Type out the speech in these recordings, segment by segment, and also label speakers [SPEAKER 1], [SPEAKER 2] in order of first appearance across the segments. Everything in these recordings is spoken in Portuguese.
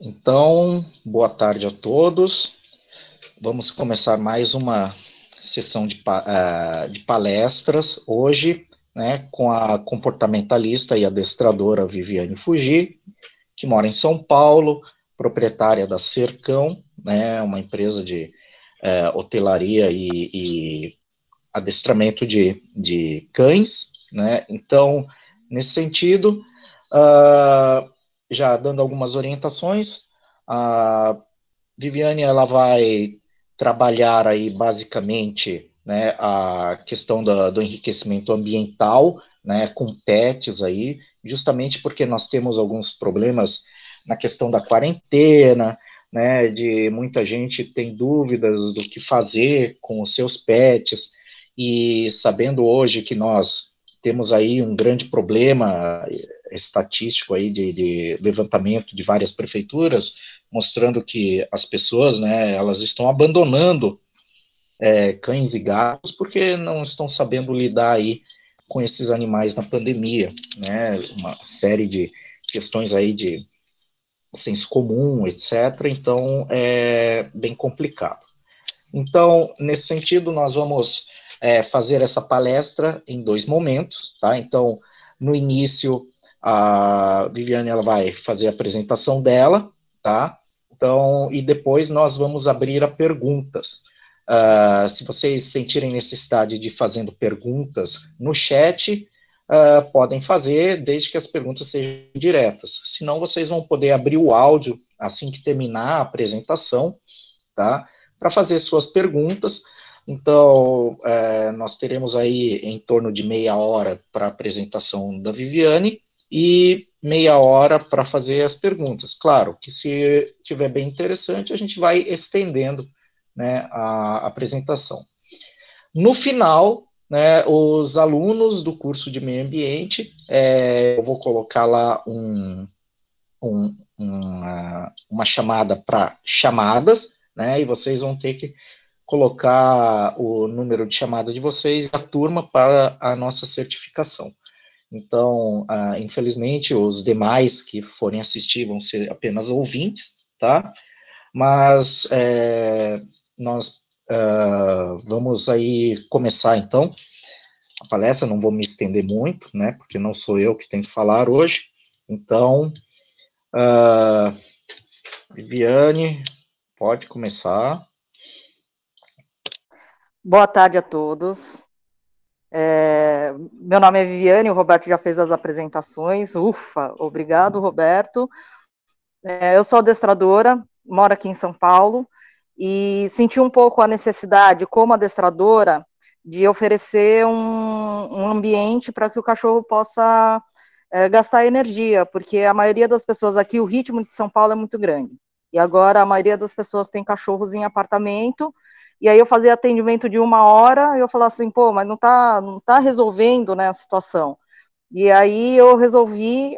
[SPEAKER 1] Então, boa tarde a todos. Vamos começar mais uma sessão de palestras hoje, né, com a comportamentalista e adestradora Viviane Fugi, que mora em São Paulo, proprietária da Cercão, né, uma empresa de hotelaria e adestramento de cães, né. Então, nesse sentido, já dando algumas orientações, a Viviane, ela vai trabalhar aí basicamente, né, a questão do enriquecimento ambiental, né, com pets aí, justamente porque nós temos alguns problemas na questão da quarentena, né, de muita gente tem dúvidas do que fazer com os seus pets, e sabendo hoje que nós temos aí um grande problema estatístico aí de levantamento de várias prefeituras, mostrando que as pessoas, né, elas estão abandonando cães e gatos porque não estão sabendo lidar aí com esses animais na pandemia, né, uma série de questões aí de senso comum, etc. Então, é bem complicado. Então, nesse sentido, nós vamos fazer essa palestra em 2 momentos, tá? Então, no início, a Viviane ela vai fazer a apresentação dela, tá? Então, e depois nós vamos abrir a perguntas. Se vocês sentirem necessidade de fazendo perguntas no chat, podem fazer, desde que as perguntas sejam diretas. Senão, vocês vão poder abrir o áudio assim que terminar a apresentação, tá? Para fazer suas perguntas. Então, nós teremos aí em torno de meia hora para a apresentação da Viviane e meia hora para fazer as perguntas. Claro que se tiver bem interessante, a gente vai estendendo, né, a apresentação. No final, né, os alunos do curso de meio ambiente, eu vou colocar lá uma chamada para chamadas, né, e vocês vão ter que colocar o número de chamada de vocês e a turma para a nossa certificação. Então, infelizmente, os demais que forem assistir vão ser apenas ouvintes, tá? Mas nós vamos aí começar, então, a palestra. Não vou me estender muito, né, porque não sou eu que tenho que falar hoje. Então, Viviane, pode começar.
[SPEAKER 2] Boa tarde a todos. Meu nome é Viviane, o Roberto já fez as apresentações. Ufa, obrigado, Roberto. Eu sou adestradora, moro aqui em São Paulo, e senti um pouco a necessidade, como adestradora, de oferecer um ambiente para que o cachorro possa gastar energia, porque a maioria das pessoas aqui, o ritmo de São Paulo é muito grande. E agora a maioria das pessoas tem cachorros em apartamento, e aí eu fazia atendimento de 1 hora, e eu falava assim, pô, mas não tá resolvendo, né, a situação. E aí eu resolvi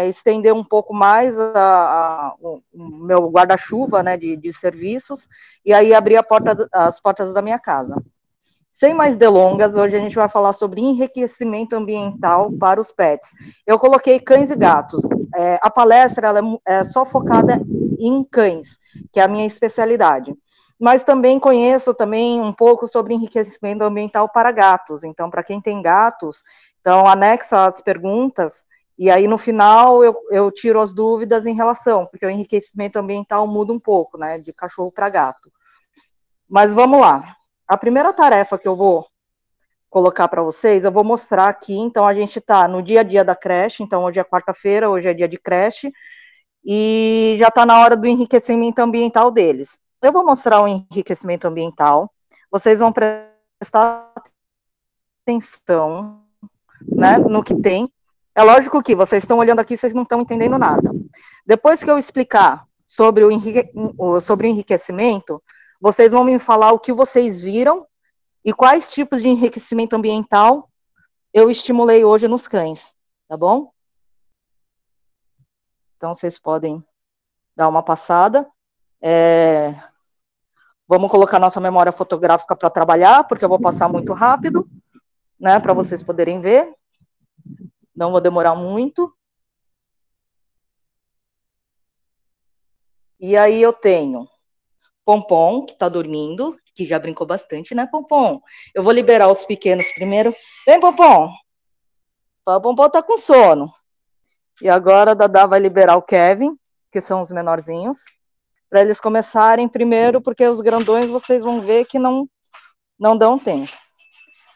[SPEAKER 2] estender um pouco mais o meu guarda-chuva, né, de serviços, e aí abrir as portas da minha casa. Sem mais delongas, hoje a gente vai falar sobre enriquecimento ambiental para os pets. Eu coloquei cães e gatos. A palestra ela é só focada em cães, que é a minha especialidade. Mas também conheço também um pouco sobre enriquecimento ambiental para gatos. Então, para quem tem gatos, então anexa as perguntas e aí no final eu tiro as dúvidas em relação, porque o enriquecimento ambiental muda um pouco, né, de cachorro para gato. Mas vamos lá. A primeira tarefa que eu vou colocar para vocês, eu vou mostrar aqui, então a gente está no dia a dia da creche, então hoje é quarta-feira, hoje é dia de creche, e já está na hora do enriquecimento ambiental deles. Eu vou mostrar o enriquecimento ambiental, vocês vão prestar atenção, né, no que tem. É lógico que vocês estão olhando aqui, vocês não estão entendendo nada. Depois que eu explicar sobre o enriquecimento, vocês vão me falar o que vocês viram e quais tipos de enriquecimento ambiental eu estimulei hoje nos cães, tá bom? Então, vocês podem dar uma passada. Vamos colocar nossa memória fotográfica para trabalhar, porque eu vou passar muito rápido, né, para vocês poderem ver. Não vou demorar muito. E aí eu tenho Pompom, que tá dormindo, que já brincou bastante, né, Pompom? Eu vou liberar os pequenos primeiro. Vem, Pompom! O Pompom tá com sono. E agora a Dadá vai liberar o Kevin, que são os menorzinhos, para eles começarem primeiro, porque os grandões vocês vão ver que não dão tempo.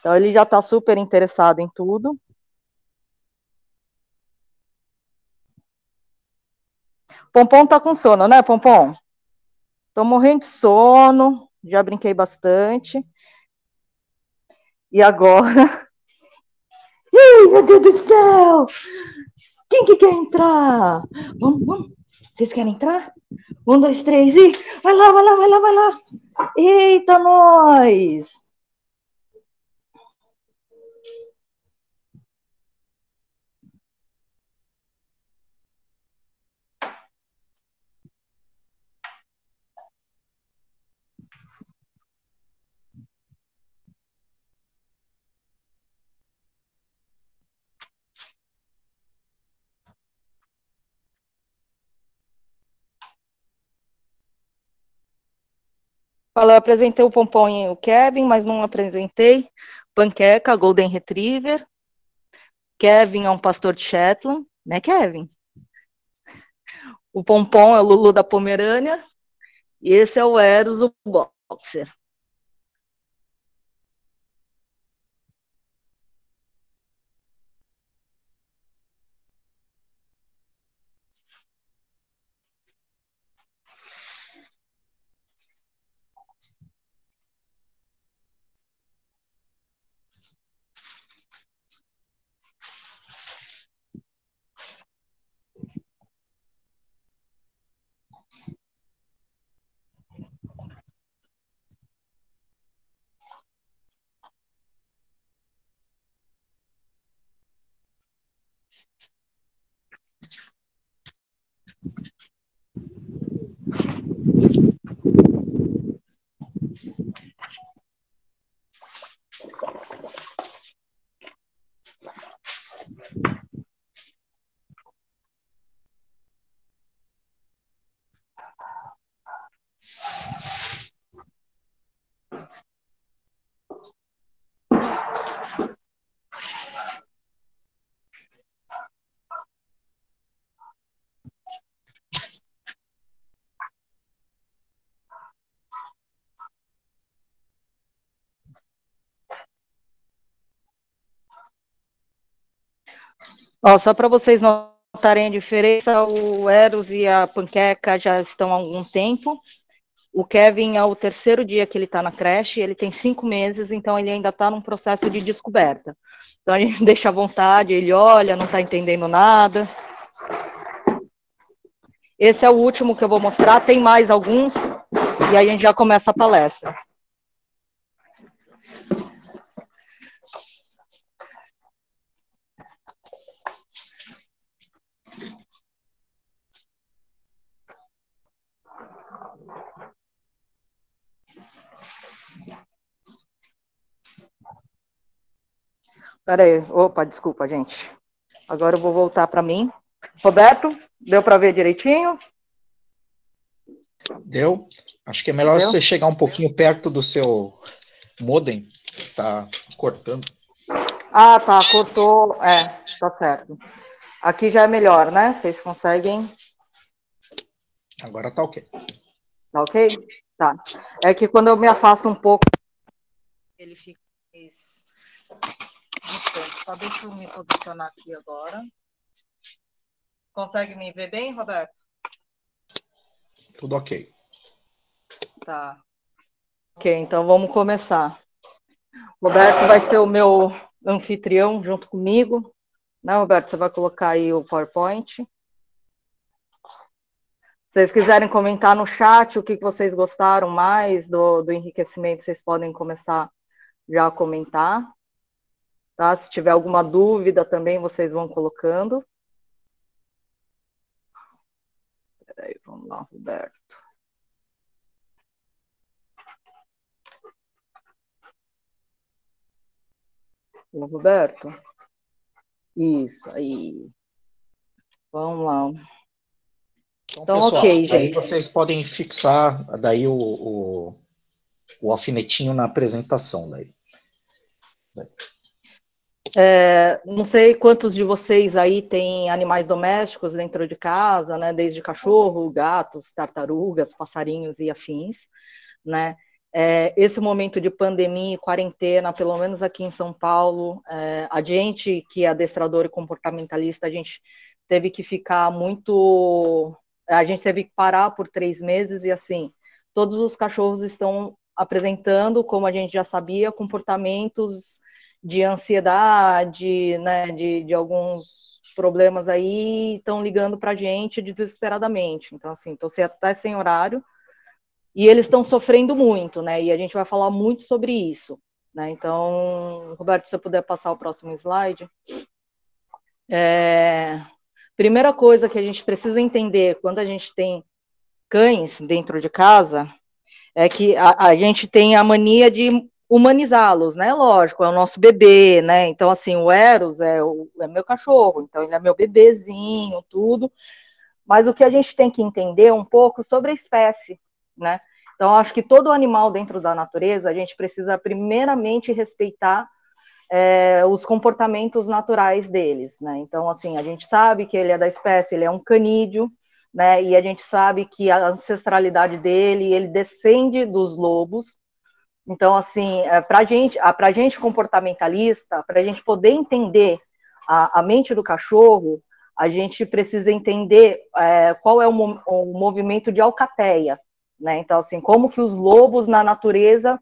[SPEAKER 2] Então ele já está super interessado em tudo. Pompom tá com sono, né, Pompom? Tô morrendo de sono, já brinquei bastante. E agora... Ih, meu Deus do céu! Quem que quer entrar? Vamos. Vocês querem entrar? 1, 2, 3 e... Vai lá, vai lá, vai lá, vai lá! Eita, nós! Fala, eu apresentei o Pompom e o Kevin, mas não apresentei Panqueca, Golden Retriever. Kevin é um pastor de Shetland, né, Kevin? O Pompom é o Lulu da Pomerânia. E esse é o Eros, o Boxer. Ó, só para vocês notarem a diferença, o Eros e a Panqueca já estão há algum tempo. O Kevin é o terceiro dia que ele está na creche, ele tem 5 meses, então ele ainda está num processo de descoberta. Então a gente deixa à vontade, ele olha, não está entendendo nada. Esse é o último que eu vou mostrar, tem mais alguns, e aí a gente já começa a palestra. Peraí, opa, desculpa, gente. Agora eu vou voltar para mim. Roberto, deu para ver direitinho?
[SPEAKER 1] Deu? Acho que é melhor
[SPEAKER 2] Deu?
[SPEAKER 1] você chegar um pouquinho perto do seu modem, tá cortando.
[SPEAKER 2] Ah, tá, cortou. É, tá certo. Aqui já é melhor, né? Vocês conseguem.
[SPEAKER 1] Agora tá ok.
[SPEAKER 2] Tá ok? Tá. É que quando eu me afasto um pouco, ele fica mais distante. Só deixa eu me posicionar aqui agora. Consegue me ver bem, Roberto?
[SPEAKER 1] Tudo ok.
[SPEAKER 2] Tá. Ok, então vamos começar. Roberto vai ser o meu anfitrião junto comigo. Né, Roberto? Você vai colocar aí o PowerPoint. Se vocês quiserem comentar no chat o que vocês gostaram mais do enriquecimento, vocês podem começar já a comentar. Tá? Se tiver alguma dúvida também, vocês vão colocando. Peraí, vamos lá, Roberto. Vamos, Roberto? Isso, aí. Vamos lá. Então,
[SPEAKER 1] pessoal,
[SPEAKER 2] ok,
[SPEAKER 1] aí
[SPEAKER 2] gente.
[SPEAKER 1] vocês podem fixar daí o alfinetinho na apresentação daí.
[SPEAKER 2] Não sei quantos de vocês aí têm animais domésticos dentro de casa, né? Desde cachorro, gatos, tartarugas, passarinhos e afins, né? Esse momento de pandemia e quarentena, pelo menos aqui em São Paulo, a gente que é adestrador e comportamentalista, a gente teve que ficar muito... A gente teve que parar por 3 meses e, assim, todos os cachorros estão apresentando, como a gente já sabia, comportamentos de ansiedade, né, de alguns problemas aí, estão ligando para a gente desesperadamente. Então, assim, estou até sem horário, e eles estão sofrendo muito, né, e a gente vai falar muito sobre isso, né. Então, Roberto, se você puder passar o próximo slide. Primeira coisa que a gente precisa entender quando a gente tem cães dentro de casa é que a gente tem a mania de humanizá-los, né? Lógico, é o nosso bebê, né? Então, assim, o Eros é meu cachorro, então ele é meu bebezinho, tudo. Mas o que a gente tem que entender um pouco sobre a espécie, né? Então, acho que todo animal dentro da natureza, a gente precisa primeiramente respeitar os comportamentos naturais deles, né? Então, assim, a gente sabe que ele é da espécie, ele é um canídeo, né? E a gente sabe que a ancestralidade dele, ele descende dos lobos. Então, assim, para gente comportamentalista, para a gente poder entender a mente do cachorro, a gente precisa entender qual é o movimento de alcateia, né? Então, assim, como que os lobos na natureza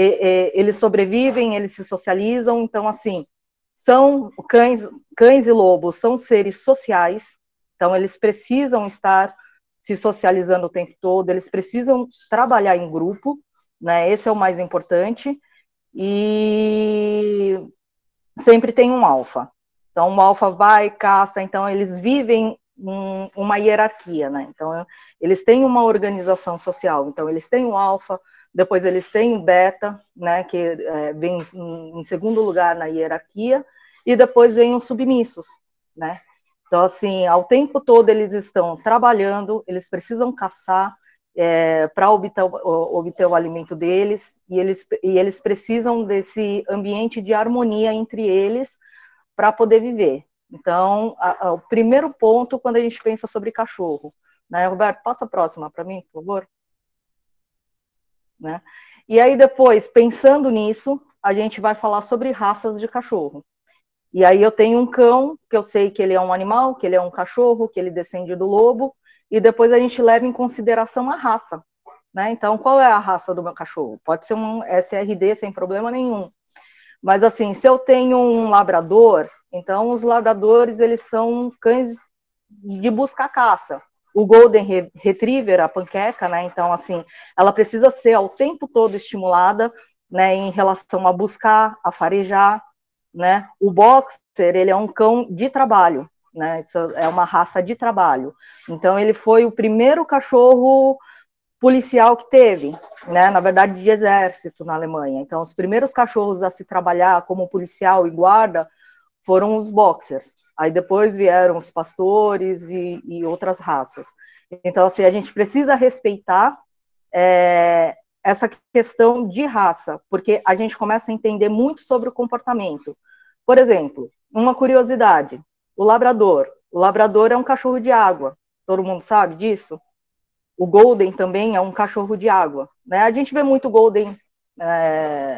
[SPEAKER 2] eles sobrevivem, eles se socializam. Então, assim, são cães e lobos são seres sociais, então eles precisam estar se socializando o tempo todo, eles precisam trabalhar em grupo, né? Esse é o mais importante, e sempre tem um alfa. Então, um alfa vai, caça, então eles vivem uma hierarquia, né? Então, eles têm uma organização social. Então, eles têm um alfa, depois eles têm o beta, né, que vem em segundo lugar na hierarquia, e depois vem os submissos, né? Então, assim, ao tempo todo eles estão trabalhando, eles precisam caçar para obter o alimento deles, e eles precisam desse ambiente de harmonia entre eles para poder viver. Então, o primeiro ponto quando a gente pensa sobre cachorro, né? Roberto, passa a próxima para mim, por favor. Né? E aí depois, pensando nisso, a gente vai falar sobre raças de cachorro. E aí eu tenho um cão, que eu sei que ele é um animal, que ele é um cachorro, que ele descende do lobo, e depois a gente leva em consideração a raça, né? Então, qual é a raça do meu cachorro? Pode ser um SRD sem problema nenhum. Mas, assim, se eu tenho um labrador, então os labradores, eles são cães de buscar caça. O Golden Retriever, a panqueca, né? Então, assim, ela precisa ser ao tempo todo estimulada, né, em relação a buscar, a farejar, né? O Boxer, ele é um cão de trabalho, né? Isso é uma raça de trabalho. Então, ele foi o primeiro cachorro policial que teve, né? Na verdade, de exército na Alemanha. Então, os primeiros cachorros a se trabalhar como policial e guarda foram os boxers. Aí depois vieram os pastores e outras raças. Então, assim, a gente precisa respeitar essa questão de raça, porque a gente começa a entender muito sobre o comportamento. Por exemplo, uma curiosidade, o labrador. O labrador é um cachorro de água. Todo mundo sabe disso? O Golden também é um cachorro de água, né? A gente vê muito Golden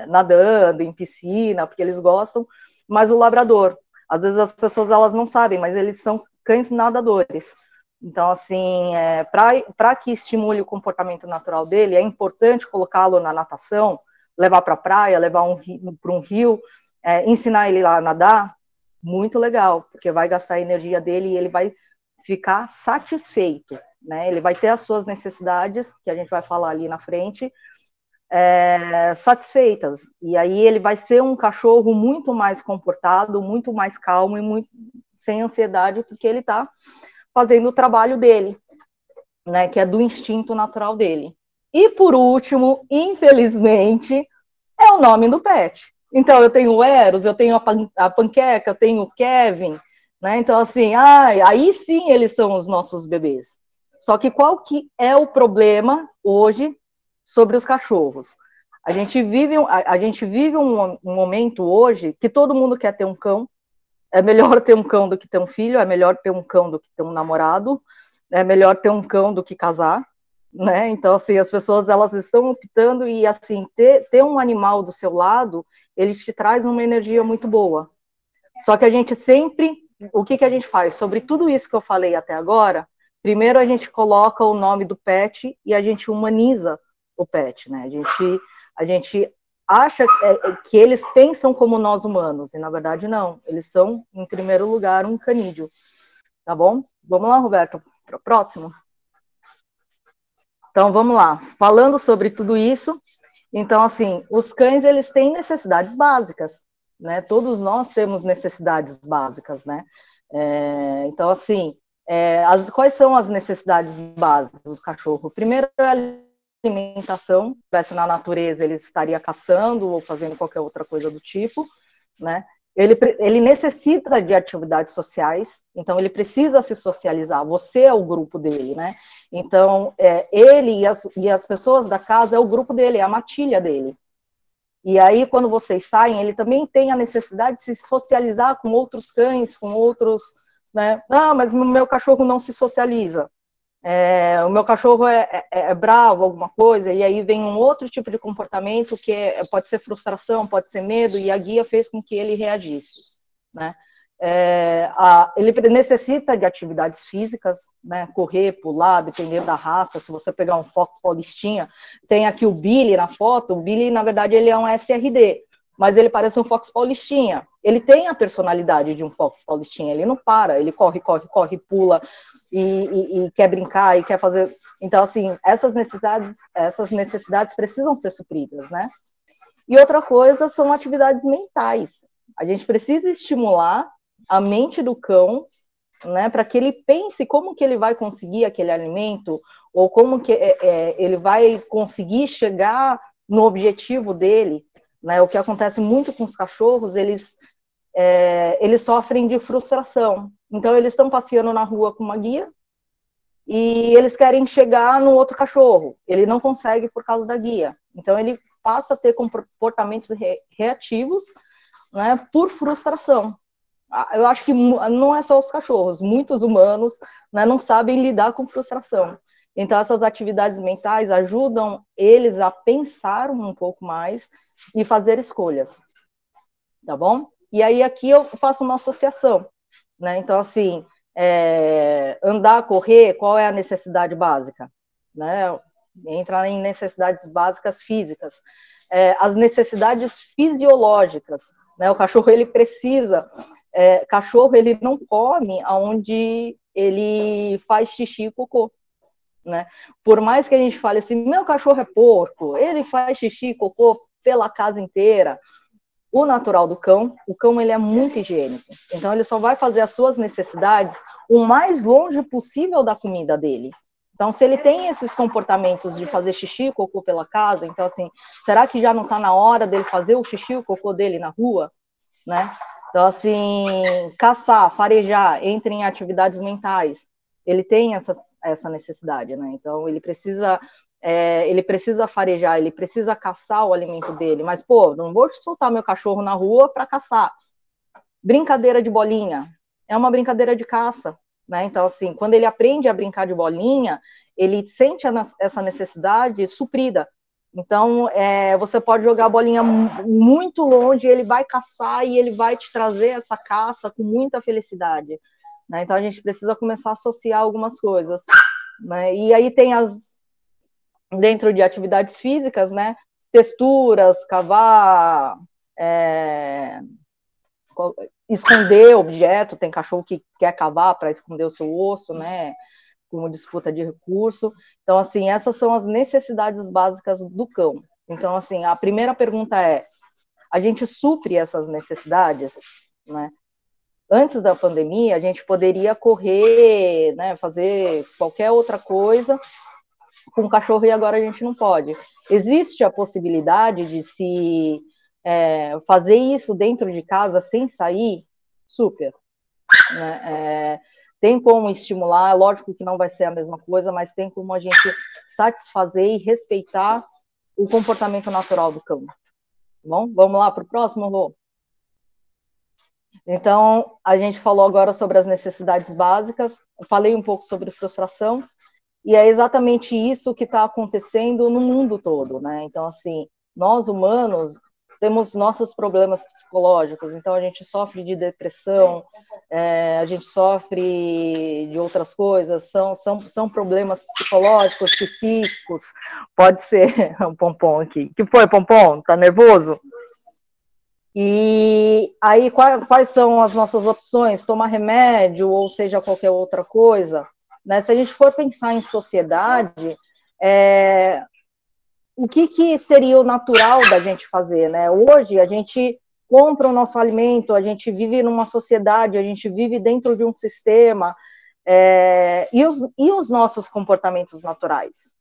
[SPEAKER 2] nadando em piscina, porque eles gostam, mas o labrador, às vezes as pessoas elas não sabem, mas eles são cães nadadores. Então, assim, para que estimule o comportamento natural dele, é importante colocá-lo na natação, levar para a praia, levar para um rio, ensinar ele lá a nadar, muito legal, porque vai gastar a energia dele e ele vai ficar satisfeito, né? Ele vai ter as suas necessidades, que a gente vai falar ali na frente, satisfeitas. E aí ele vai ser um cachorro muito mais comportado, muito mais calmo e muito sem ansiedade, porque ele está fazendo o trabalho dele, né? Que é do instinto natural dele. E por último, infelizmente, é o nome do pet. Então eu tenho o Eros, eu tenho a Panqueca, eu tenho o Kevin, né? Então assim, aí sim eles são os nossos bebês. Só que qual que é o problema hoje sobre os cachorros? A gente vive um momento hoje que todo mundo quer ter um cão. É melhor ter um cão do que ter um filho, é melhor ter um cão do que ter um namorado, é melhor ter um cão do que casar, né? Então, assim, as pessoas, elas estão optando e, assim, ter um animal do seu lado, ele te traz uma energia muito boa. Só que a gente sempre, o que a gente faz? Sobre tudo isso que eu falei até agora, primeiro a gente coloca o nome do pet e a gente humaniza o pet, né? A gente acha que eles pensam como nós humanos, e na verdade não, eles são, em primeiro lugar, um canídeo, tá bom? Vamos lá, Roberto, para o próximo. Então, vamos lá, falando sobre tudo isso, então, assim, os cães, eles têm necessidades básicas, né? Todos nós temos necessidades básicas, né? Então, assim, quais são as necessidades básicas do cachorro? Primeiro, a alimentação. Se estivesse na natureza, ele estaria caçando ou fazendo qualquer outra coisa do tipo, né? Ele necessita de atividades sociais, então ele precisa se socializar, você é o grupo dele, né? Então, ele e as pessoas da casa é o grupo dele, é a matilha dele. E aí, quando vocês saem, ele também tem a necessidade de se socializar com outros cães, com outros, né? Ah, mas o meu cachorro não se socializa. O meu cachorro é bravo, alguma coisa, e aí vem um outro tipo de comportamento que pode ser frustração, pode ser medo, e a guia fez com que ele reagisse, né? Ele necessita de atividades físicas, né? Correr, pular, dependendo da raça. Se você pegar um Fox Paulistinha, tem aqui o Billy na foto. O Billy, na verdade, ele é um SRD, mas ele parece um Fox Paulistinha. Ele tem a personalidade de um Fox Paulistinha, ele não para, ele corre, pula, e quer brincar, e quer fazer... Então, assim, essas necessidades precisam ser supridas, né? E outra coisa são atividades mentais. A gente precisa estimular a mente do cão, né, para que ele pense como que ele vai conseguir aquele alimento, ou como que ele vai conseguir chegar no objetivo dele, né? O que acontece muito com os cachorros, eles sofrem de frustração. Então, eles estão passeando na rua com uma guia e eles querem chegar no outro cachorro. Ele não consegue por causa da guia. Então, ele passa a ter comportamentos reativos, né, por frustração. Eu acho que não é só os cachorros, muitos humanos, né, não sabem lidar com frustração. Então, essas atividades mentais ajudam eles a pensar um pouco mais e fazer escolhas, tá bom? E aí, aqui eu faço uma associação, né? Então, assim, andar, correr, qual é a necessidade básica? Né? Entra em necessidades básicas físicas. As necessidades fisiológicas, né? O cachorro, ele precisa... cachorro, ele não come onde ele faz xixi e cocô, né? Por mais que a gente fale assim, meu cachorro é porco, ele faz xixi e cocô pela casa inteira. O natural do cão, o cão, ele é muito higiênico, então ele só vai fazer as suas necessidades o mais longe possível da comida dele. Então, se ele tem esses comportamentos de fazer xixi e cocô pela casa, então, assim, será que já não está na hora dele fazer o xixi e o cocô dele na rua, né? Então, assim, caçar, farejar, entre em atividades mentais, ele tem essa necessidade, né? Então, ele precisa farejar, ele precisa caçar o alimento dele, mas, pô, não vou soltar meu cachorro na rua para caçar. Brincadeira de bolinha, é uma brincadeira de caça, né? Então, assim, quando ele aprende a brincar de bolinha, ele sente essa necessidade suprida. Então, você pode jogar a bolinha muito longe, ele vai caçar e ele vai te trazer essa caça com muita felicidade, né? Então, a gente precisa começar a associar algumas coisas, né? E aí tem dentro de atividades físicas, né? Texturas, cavar, esconder objeto, tem cachorro que quer cavar para esconder o seu osso, né? Como disputa de recurso. Então, assim, essas são as necessidades básicas do cão. Então, assim, a primeira pergunta a gente supre essas necessidades, né? Antes da pandemia, a gente poderia correr, né, fazer qualquer outra coisa com o cachorro e agora a gente não pode. Existe a possibilidade de se fazer isso dentro de casa sem sair? Super. Né? tem como estimular, lógico que não vai ser a mesma coisa, mas tem como a gente satisfazer e respeitar o comportamento natural do cão. Bom, vamos lá para o próximo, Rô? Então, a gente falou agora sobre as necessidades básicas, falei um pouco sobre frustração, e é exatamente isso que está acontecendo no mundo todo, né? Então, assim, nós humanos temos nossos problemas psicológicos, então a gente sofre de depressão, a gente sofre de outras coisas, são problemas psicológicos, psíquicos, pode ser um Pompom aqui. Que foi, Pompom? Tá nervoso? E aí, quais são as nossas opções? Tomar remédio, ou seja, qualquer outra coisa? Né? Se a gente for pensar em sociedade, o que seria o natural da gente fazer? Né? Hoje, a gente compra o nosso alimento, a gente vive numa sociedade, a gente vive dentro de um sistema, e os nossos comportamentos naturais?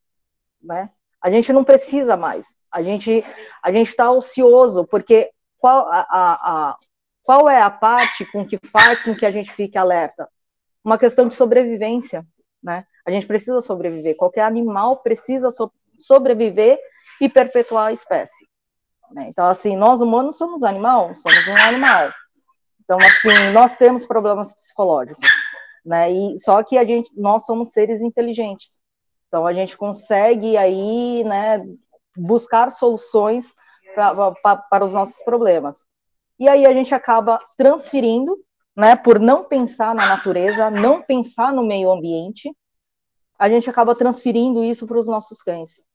[SPEAKER 2] Né? A gente não precisa mais. A gente está ocioso, porque qual é a parte com que faz com que a gente fique alerta? Uma questão de sobrevivência, né? A gente precisa sobreviver. Qualquer animal precisa sobreviver e perpetuar a espécie. Né? Então, assim, nós humanos somos um animal. Então, assim, nós temos problemas psicológicos, né? E só que nós somos seres inteligentes. Então, a gente consegue aí, né, buscar soluções para os nossos problemas. E aí a gente acaba transferindo, né, por não pensar na natureza, não pensar no meio ambiente, a gente acaba transferindo isso para os nossos cães.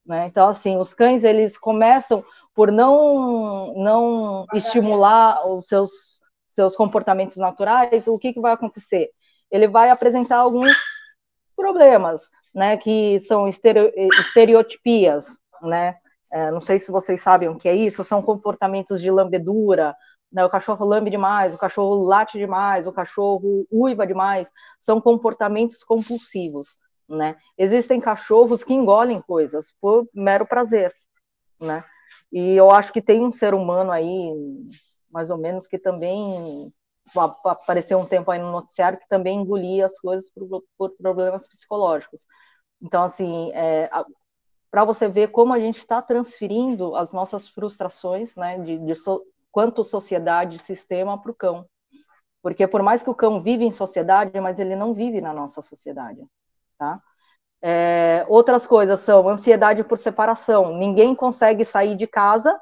[SPEAKER 2] Né? Então, assim, os cães, eles começam por não estimular os seus comportamentos naturais, o que vai acontecer? Ele vai apresentar alguns problemas, né, que são estereotipias, né? Não sei se vocês sabem o que é isso, são comportamentos de lambedura, né? O cachorro lambe demais, o cachorro late demais, o cachorro uiva demais, são comportamentos compulsivos, né? Existem cachorros que engolem coisas por mero prazer, né? E eu acho que tem um ser humano aí, mais ou menos, que também apareceu um tempo aí no noticiário, que também engolia as coisas por problemas psicológicos. Então, assim, para você ver como a gente está transferindo as nossas frustrações, né, quanto sociedade e sistema para o cão. Porque por mais que o cão vive em sociedade, mas ele não vive na nossa sociedade, tá? Outras coisas são ansiedade por separação. Ninguém consegue sair de casa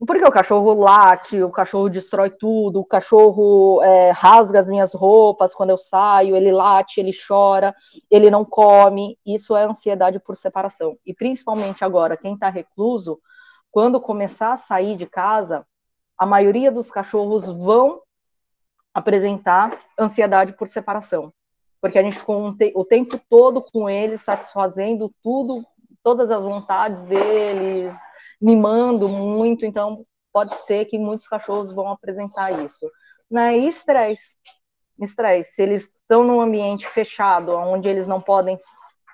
[SPEAKER 2] porque o cachorro late, o cachorro destrói tudo, o cachorro rasga as minhas roupas quando eu saio, ele late, ele chora, ele não come. Isso é ansiedade por separação. E principalmente agora, quem está recluso, quando começar a sair de casa, a maioria dos cachorros vão apresentar ansiedade por separação. Porque a gente ficou o tempo todo com eles, satisfazendo tudo, todas as vontades deles, mimando muito, então pode ser que muitos cachorros vão apresentar isso. Né? E estresse. Se eles estão num ambiente fechado, onde eles não podem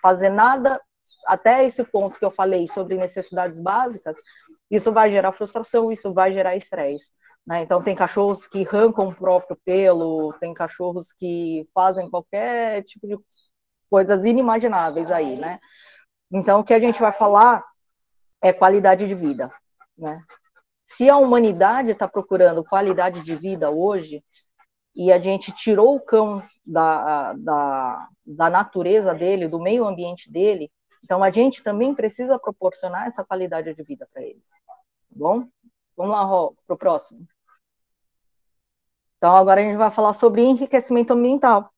[SPEAKER 2] fazer nada, até esse ponto que eu falei sobre necessidades básicas, isso vai gerar frustração, isso vai gerar estresse. Né? Então, tem cachorros que arrancam o próprio pelo, tem cachorros que fazem qualquer tipo de coisas inimagináveis aí, né? Então, o que a gente vai falar é qualidade de vida, né? Se a humanidade está procurando qualidade de vida hoje, e a gente tirou o cão da natureza dele, do meio ambiente dele, então a gente também precisa proporcionar essa qualidade de vida para eles. Tá bom? Vamos lá, Rô, para o próximo. Então, agora a gente vai falar sobre enriquecimento ambiental,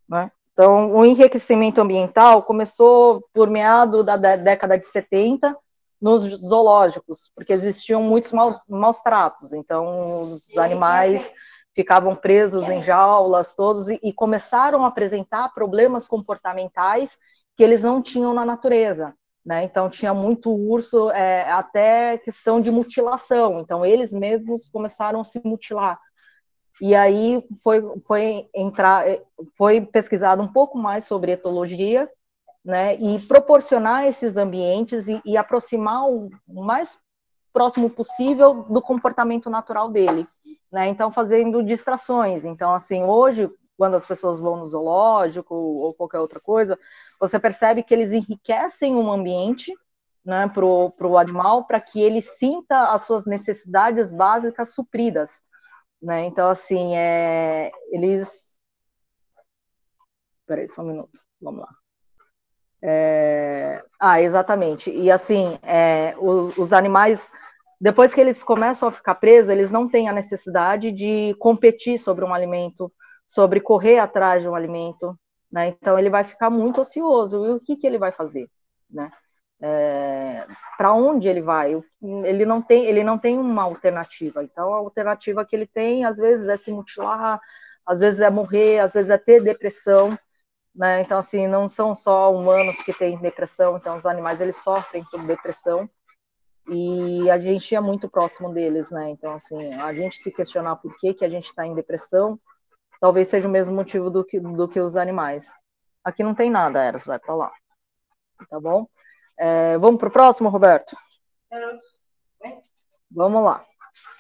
[SPEAKER 2] né? Então, o enriquecimento ambiental começou por meado da década de 70, nos zoológicos, porque existiam muitos maus tratos, então os animais ficavam presos em jaulas todos e começaram a apresentar problemas comportamentais que eles não tinham na natureza, né? Então tinha muito urso, até questão de mutilação, então eles mesmos começaram a se mutilar. E aí foi pesquisado um pouco mais sobre etologia, né, e proporcionar esses ambientes e aproximar o mais próximo possível do comportamento natural dele, né, então fazendo distrações. Então, assim, hoje, quando as pessoas vão no zoológico ou qualquer outra coisa, você percebe que eles enriquecem um ambiente, né, para o animal, para que ele sinta as suas necessidades básicas supridas, né? Então, assim, eles... Peraí, só um minuto, vamos lá. Exatamente. E, assim, os animais, depois que eles começam a ficar presos, eles não têm a necessidade de competir sobre um alimento, sobre correr atrás de um alimento, né? Então, ele vai ficar muito ocioso. E o que ele vai fazer, né? Para onde ele vai? Ele não tem uma alternativa. Então, a alternativa que ele tem, às vezes, é se mutilar, às vezes é morrer, às vezes é ter depressão, né? Então, assim, não são só humanos que têm depressão, então os animais, eles sofrem por depressão, e a gente é muito próximo deles, né? Então, assim, a gente se questionar por que a gente está em depressão, talvez seja o mesmo motivo do que os animais. Aqui não tem nada, Eros, vai para lá. Tá bom? Vamos para o próximo, Roberto? Vamos lá.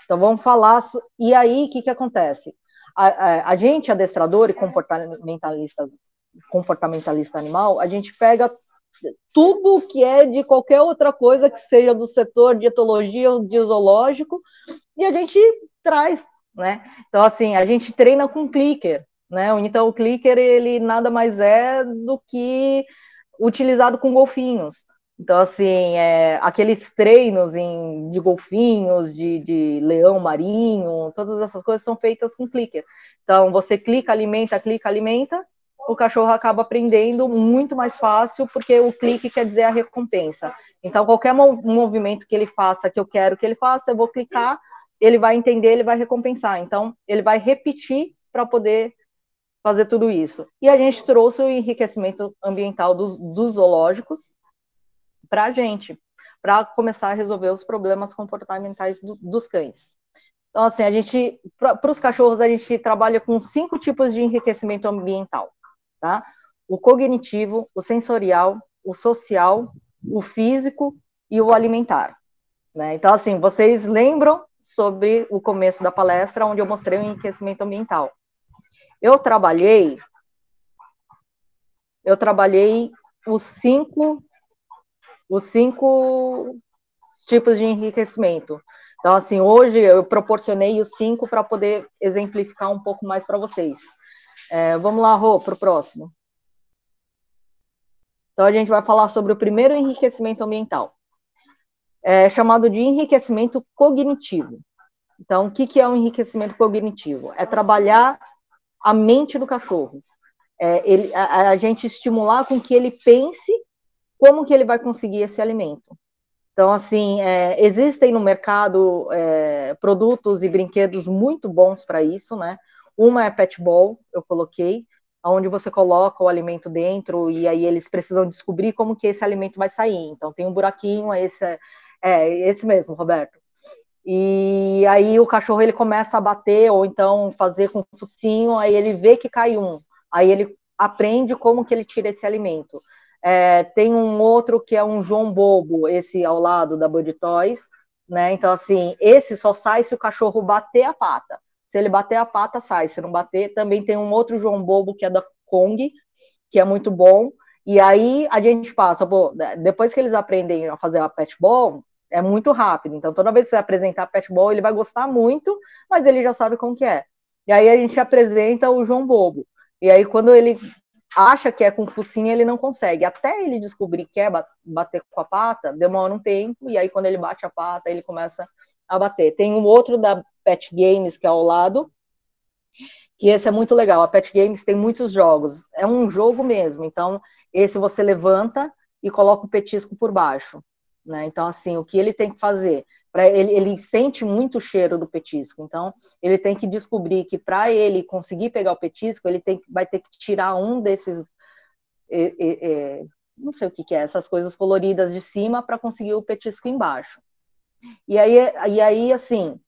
[SPEAKER 2] Então, vamos falar... E aí, o que acontece? A gente, adestrador e comportamentalista animal, a gente pega tudo que é de qualquer outra coisa que seja do setor de etologia ou de zoológico, e a gente traz, né? Então, assim, a gente treina com clicker, né? Então, o clicker, ele nada mais é do que utilizado com golfinhos. Então, assim, aqueles treinos de golfinhos, de leão marinho, todas essas coisas são feitas com clicker. Então, você clica, alimenta, o cachorro acaba aprendendo muito mais fácil, porque o clique quer dizer a recompensa. Então, qualquer movimento que ele faça, que eu quero que ele faça, eu vou clicar, ele vai entender, ele vai recompensar. Então, ele vai repetir para poder fazer tudo isso. E a gente trouxe o enriquecimento ambiental dos zoológicos para a gente, para começar a resolver os problemas comportamentais dos cães. Então, assim, para os cachorros, a gente trabalha com 5 tipos de enriquecimento ambiental, tá? O cognitivo, o sensorial, o social, o físico e o alimentar, né? Então, assim, vocês lembram sobre o começo da palestra, onde eu mostrei o enriquecimento ambiental. Eu trabalhei os cinco tipos de enriquecimento. Então, assim, hoje eu proporcionei os 5 para poder exemplificar um pouco mais para vocês. Vamos lá, Rô, para o próximo. Então, a gente vai falar sobre o primeiro enriquecimento ambiental, chamado de enriquecimento cognitivo. Então, o que é um enriquecimento cognitivo? É trabalhar a mente do cachorro. A gente estimular com que ele pense como que ele vai conseguir esse alimento. Então, assim, existem no mercado produtos e brinquedos muito bons para isso, né? Uma é Pet Ball, eu coloquei, onde você coloca o alimento dentro e aí eles precisam descobrir como que esse alimento vai sair. Então, tem um buraquinho, esse mesmo, Roberto. E aí o cachorro, ele começa a bater ou então fazer com o focinho, aí ele vê que cai um, aí ele aprende como que ele tira esse alimento. Tem um outro que é um João Bobo, esse ao lado da Bud Toys, né? Então, assim, esse só sai se o cachorro bater a pata. Se ele bater a pata, sai. Se não bater, também tem um outro João Bobo, que é da Kong, que é muito bom. E aí a gente passa, depois que eles aprendem a fazer a Pet Ball, é muito rápido. Então, toda vez que você apresentar a Pet Ball, ele vai gostar muito, mas ele já sabe como que é. E aí a gente apresenta o João Bobo. E aí, quando ele acha que é com focinho, ele não consegue. Até ele descobrir que é bater com a pata, demora um tempo, e aí quando ele bate a pata, ele começa a bater. Tem um outro da Pet Games, que é ao lado, que esse é muito legal. A Pet Games tem muitos jogos. É um jogo mesmo. Então, esse você levanta e coloca o petisco por baixo, né? Então, assim, o que ele tem que fazer? Ele sente muito o cheiro do petisco, então ele tem que descobrir que para ele conseguir pegar o petisco, ele vai ter que tirar um desses, não sei o que é, essas coisas coloridas de cima para conseguir o petisco embaixo. E aí assim,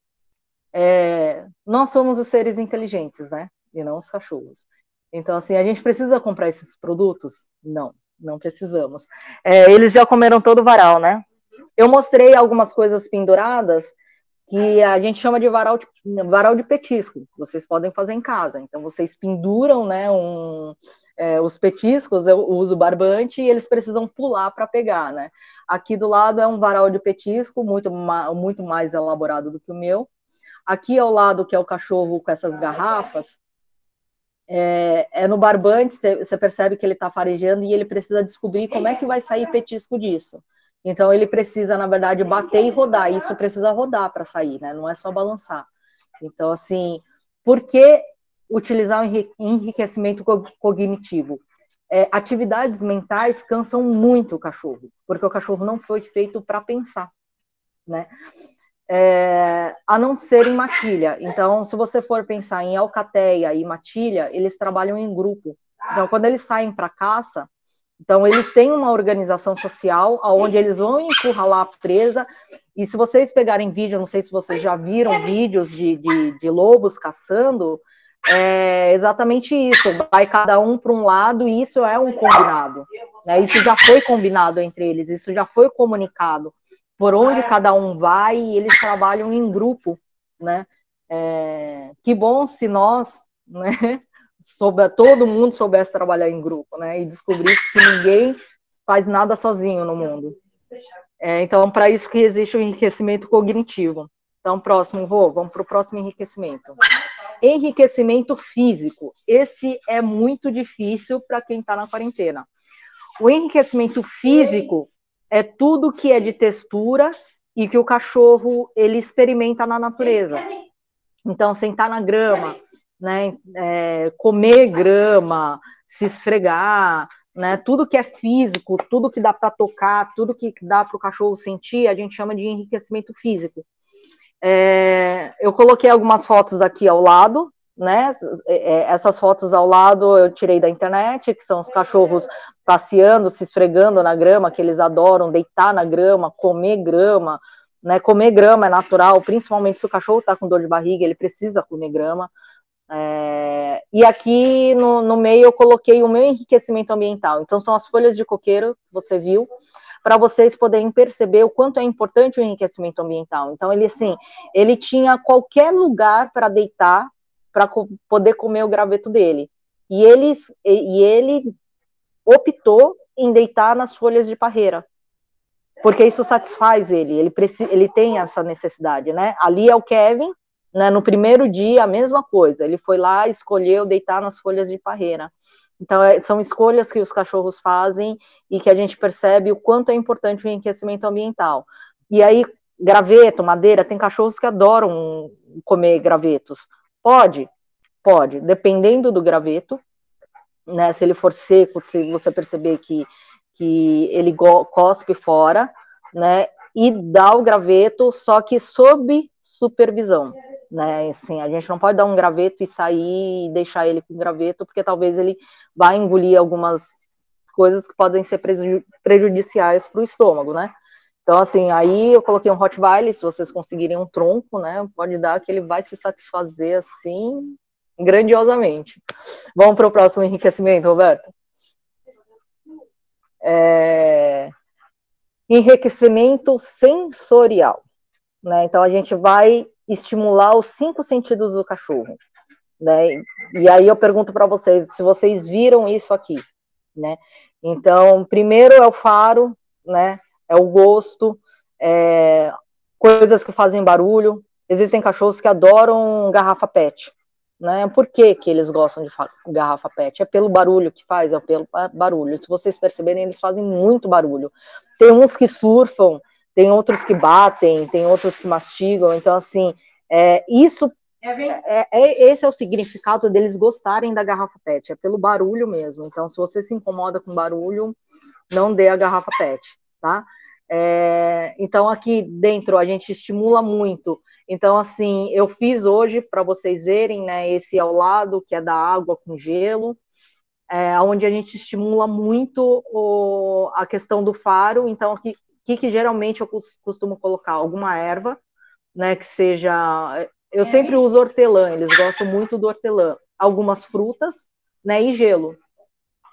[SPEAKER 2] nós somos os seres inteligentes, né? E não os cachorros. Então, assim, a gente precisa comprar esses produtos? Não precisamos. Eles já comeram todo o varal, né? Eu mostrei algumas coisas penduradas, que a gente chama de varal de petisco, vocês podem fazer em casa. Então, vocês penduram, né, os petiscos, eu uso barbante, e eles precisam pular para pegar, né. Aqui do lado é um varal de petisco, muito mais elaborado do que o meu. Aqui ao lado, que é o cachorro com essas garrafas, no barbante, você percebe que ele está farejando e ele precisa descobrir como é que vai sair petisco disso. Então, ele precisa, na verdade, bater e rodar. Isso precisa rodar para sair, né? Não é só balançar. Então, assim, por que utilizar o enriquecimento cognitivo? Atividades mentais cansam muito o cachorro, porque o cachorro não foi feito para pensar, né? A não ser em matilha. Então, se você for pensar em alcateia e matilha, eles trabalham em grupo. Então, quando eles saem para caça, então eles têm uma organização social onde eles vão encurralar a presa. E se vocês pegarem vídeo, não sei se vocês já viram vídeos de lobos caçando, é exatamente isso. Vai cada um para um lado e isso é um combinado, né? Isso já foi combinado entre eles, isso já foi comunicado por onde cada um vai, e eles trabalham em grupo, né? Que bom se nós, né, todo mundo soubesse trabalhar em grupo, né? E descobrisse que ninguém faz nada sozinho no mundo. Então, para isso que existe o enriquecimento cognitivo. Então, vamos para o próximo enriquecimento. Enriquecimento físico. Esse é muito difícil para quem está na quarentena. O enriquecimento físico é tudo que é de textura e que o cachorro ele experimenta na natureza. Então, sentar na grama, né, comer grama, se esfregar, né, tudo que é físico, tudo que dá para tocar, tudo que dá para o cachorro sentir, a gente chama de enriquecimento físico. Eu coloquei algumas fotos aqui ao lado, né? Essas fotos ao lado eu tirei da internet, que são os cachorros passeando, se esfregando na grama, que eles adoram deitar na grama, comer grama, né? Comer grama é natural, principalmente se o cachorro está com dor de barriga, ele precisa comer grama. E aqui no meio eu coloquei o meu enriquecimento ambiental. Então são as folhas de coqueiro, que você viu, para vocês poderem perceber o quanto é importante o enriquecimento ambiental. Então ele tinha qualquer lugar para deitar, para poder comer o graveto dele. E ele optou em deitar nas folhas de parreira, porque isso satisfaz ele tem essa necessidade, né? Ali é o Kevin, né, no primeiro dia, a mesma coisa, ele foi lá, escolheu deitar nas folhas de parreira. Então, são escolhas que os cachorros fazem e que a gente percebe o quanto é importante o enriquecimento ambiental. E aí, graveto, madeira, tem cachorros que adoram comer gravetos. Pode, dependendo do graveto, né, se ele for seco, se você perceber que ele cospe fora, né, e dá o graveto, só que sob supervisão, né, assim, a gente não pode dar um graveto e sair e deixar ele com graveto, porque talvez ele vá engolir algumas coisas que podem ser prejudiciais para o estômago, né. Então, assim, aí eu coloquei um Rottweiler, se vocês conseguirem um tronco, né, pode dar que ele vai se satisfazer, assim, grandiosamente. Vamos para o próximo enriquecimento, Roberto? Enriquecimento sensorial, né? Então a gente vai estimular os 5 sentidos do cachorro, né? E aí eu pergunto para vocês se vocês viram isso aqui, né? Então, primeiro é o faro, né? É o gosto, coisas que fazem barulho. Existem cachorros que adoram garrafa PET, né? Por que eles gostam de garrafa PET? É pelo barulho que faz, é pelo barulho. Se vocês perceberem, eles fazem muito barulho. Tem uns que surfam, tem outros que batem, tem outros que mastigam. Então, assim, esse é o significado deles gostarem da garrafa PET, é pelo barulho mesmo. Então, se você se incomoda com barulho, não dê a garrafa PET, tá? Então, aqui dentro a gente estimula muito. Então, assim, eu fiz hoje para vocês verem, né? Esse ao lado, que é da água com gelo, onde a gente estimula muito a questão do faro. Então, aqui que geralmente eu costumo colocar alguma erva, né? Que seja. Eu sempre uso hortelã, eles gostam muito do hortelã. Algumas frutas, né? E gelo.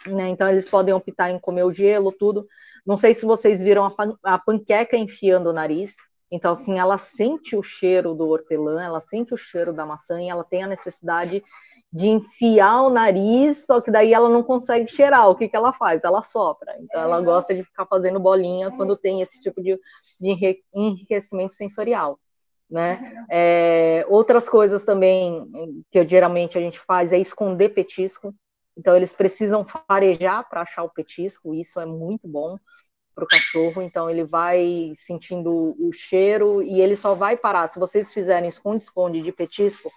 [SPEAKER 2] Né, então eles podem optar em comer o gelo, tudo. Não sei se vocês viram a panqueca enfiando o nariz. Então, assim, ela sente o cheiro do hortelã, ela sente o cheiro da maçã e ela tem a necessidade de enfiar o nariz, só que daí ela não consegue cheirar. O que ela faz? Ela sopra. Então, ela gosta de ficar fazendo bolinha quando tem esse tipo de enriquecimento sensorial. Né? Outras coisas também que geralmente a gente faz é esconder petisco. Então, eles precisam farejar para achar o petisco, isso é muito bom para o cachorro. Então, ele vai sentindo o cheiro e ele só vai parar. Se vocês fizerem esconde-esconde de petisco,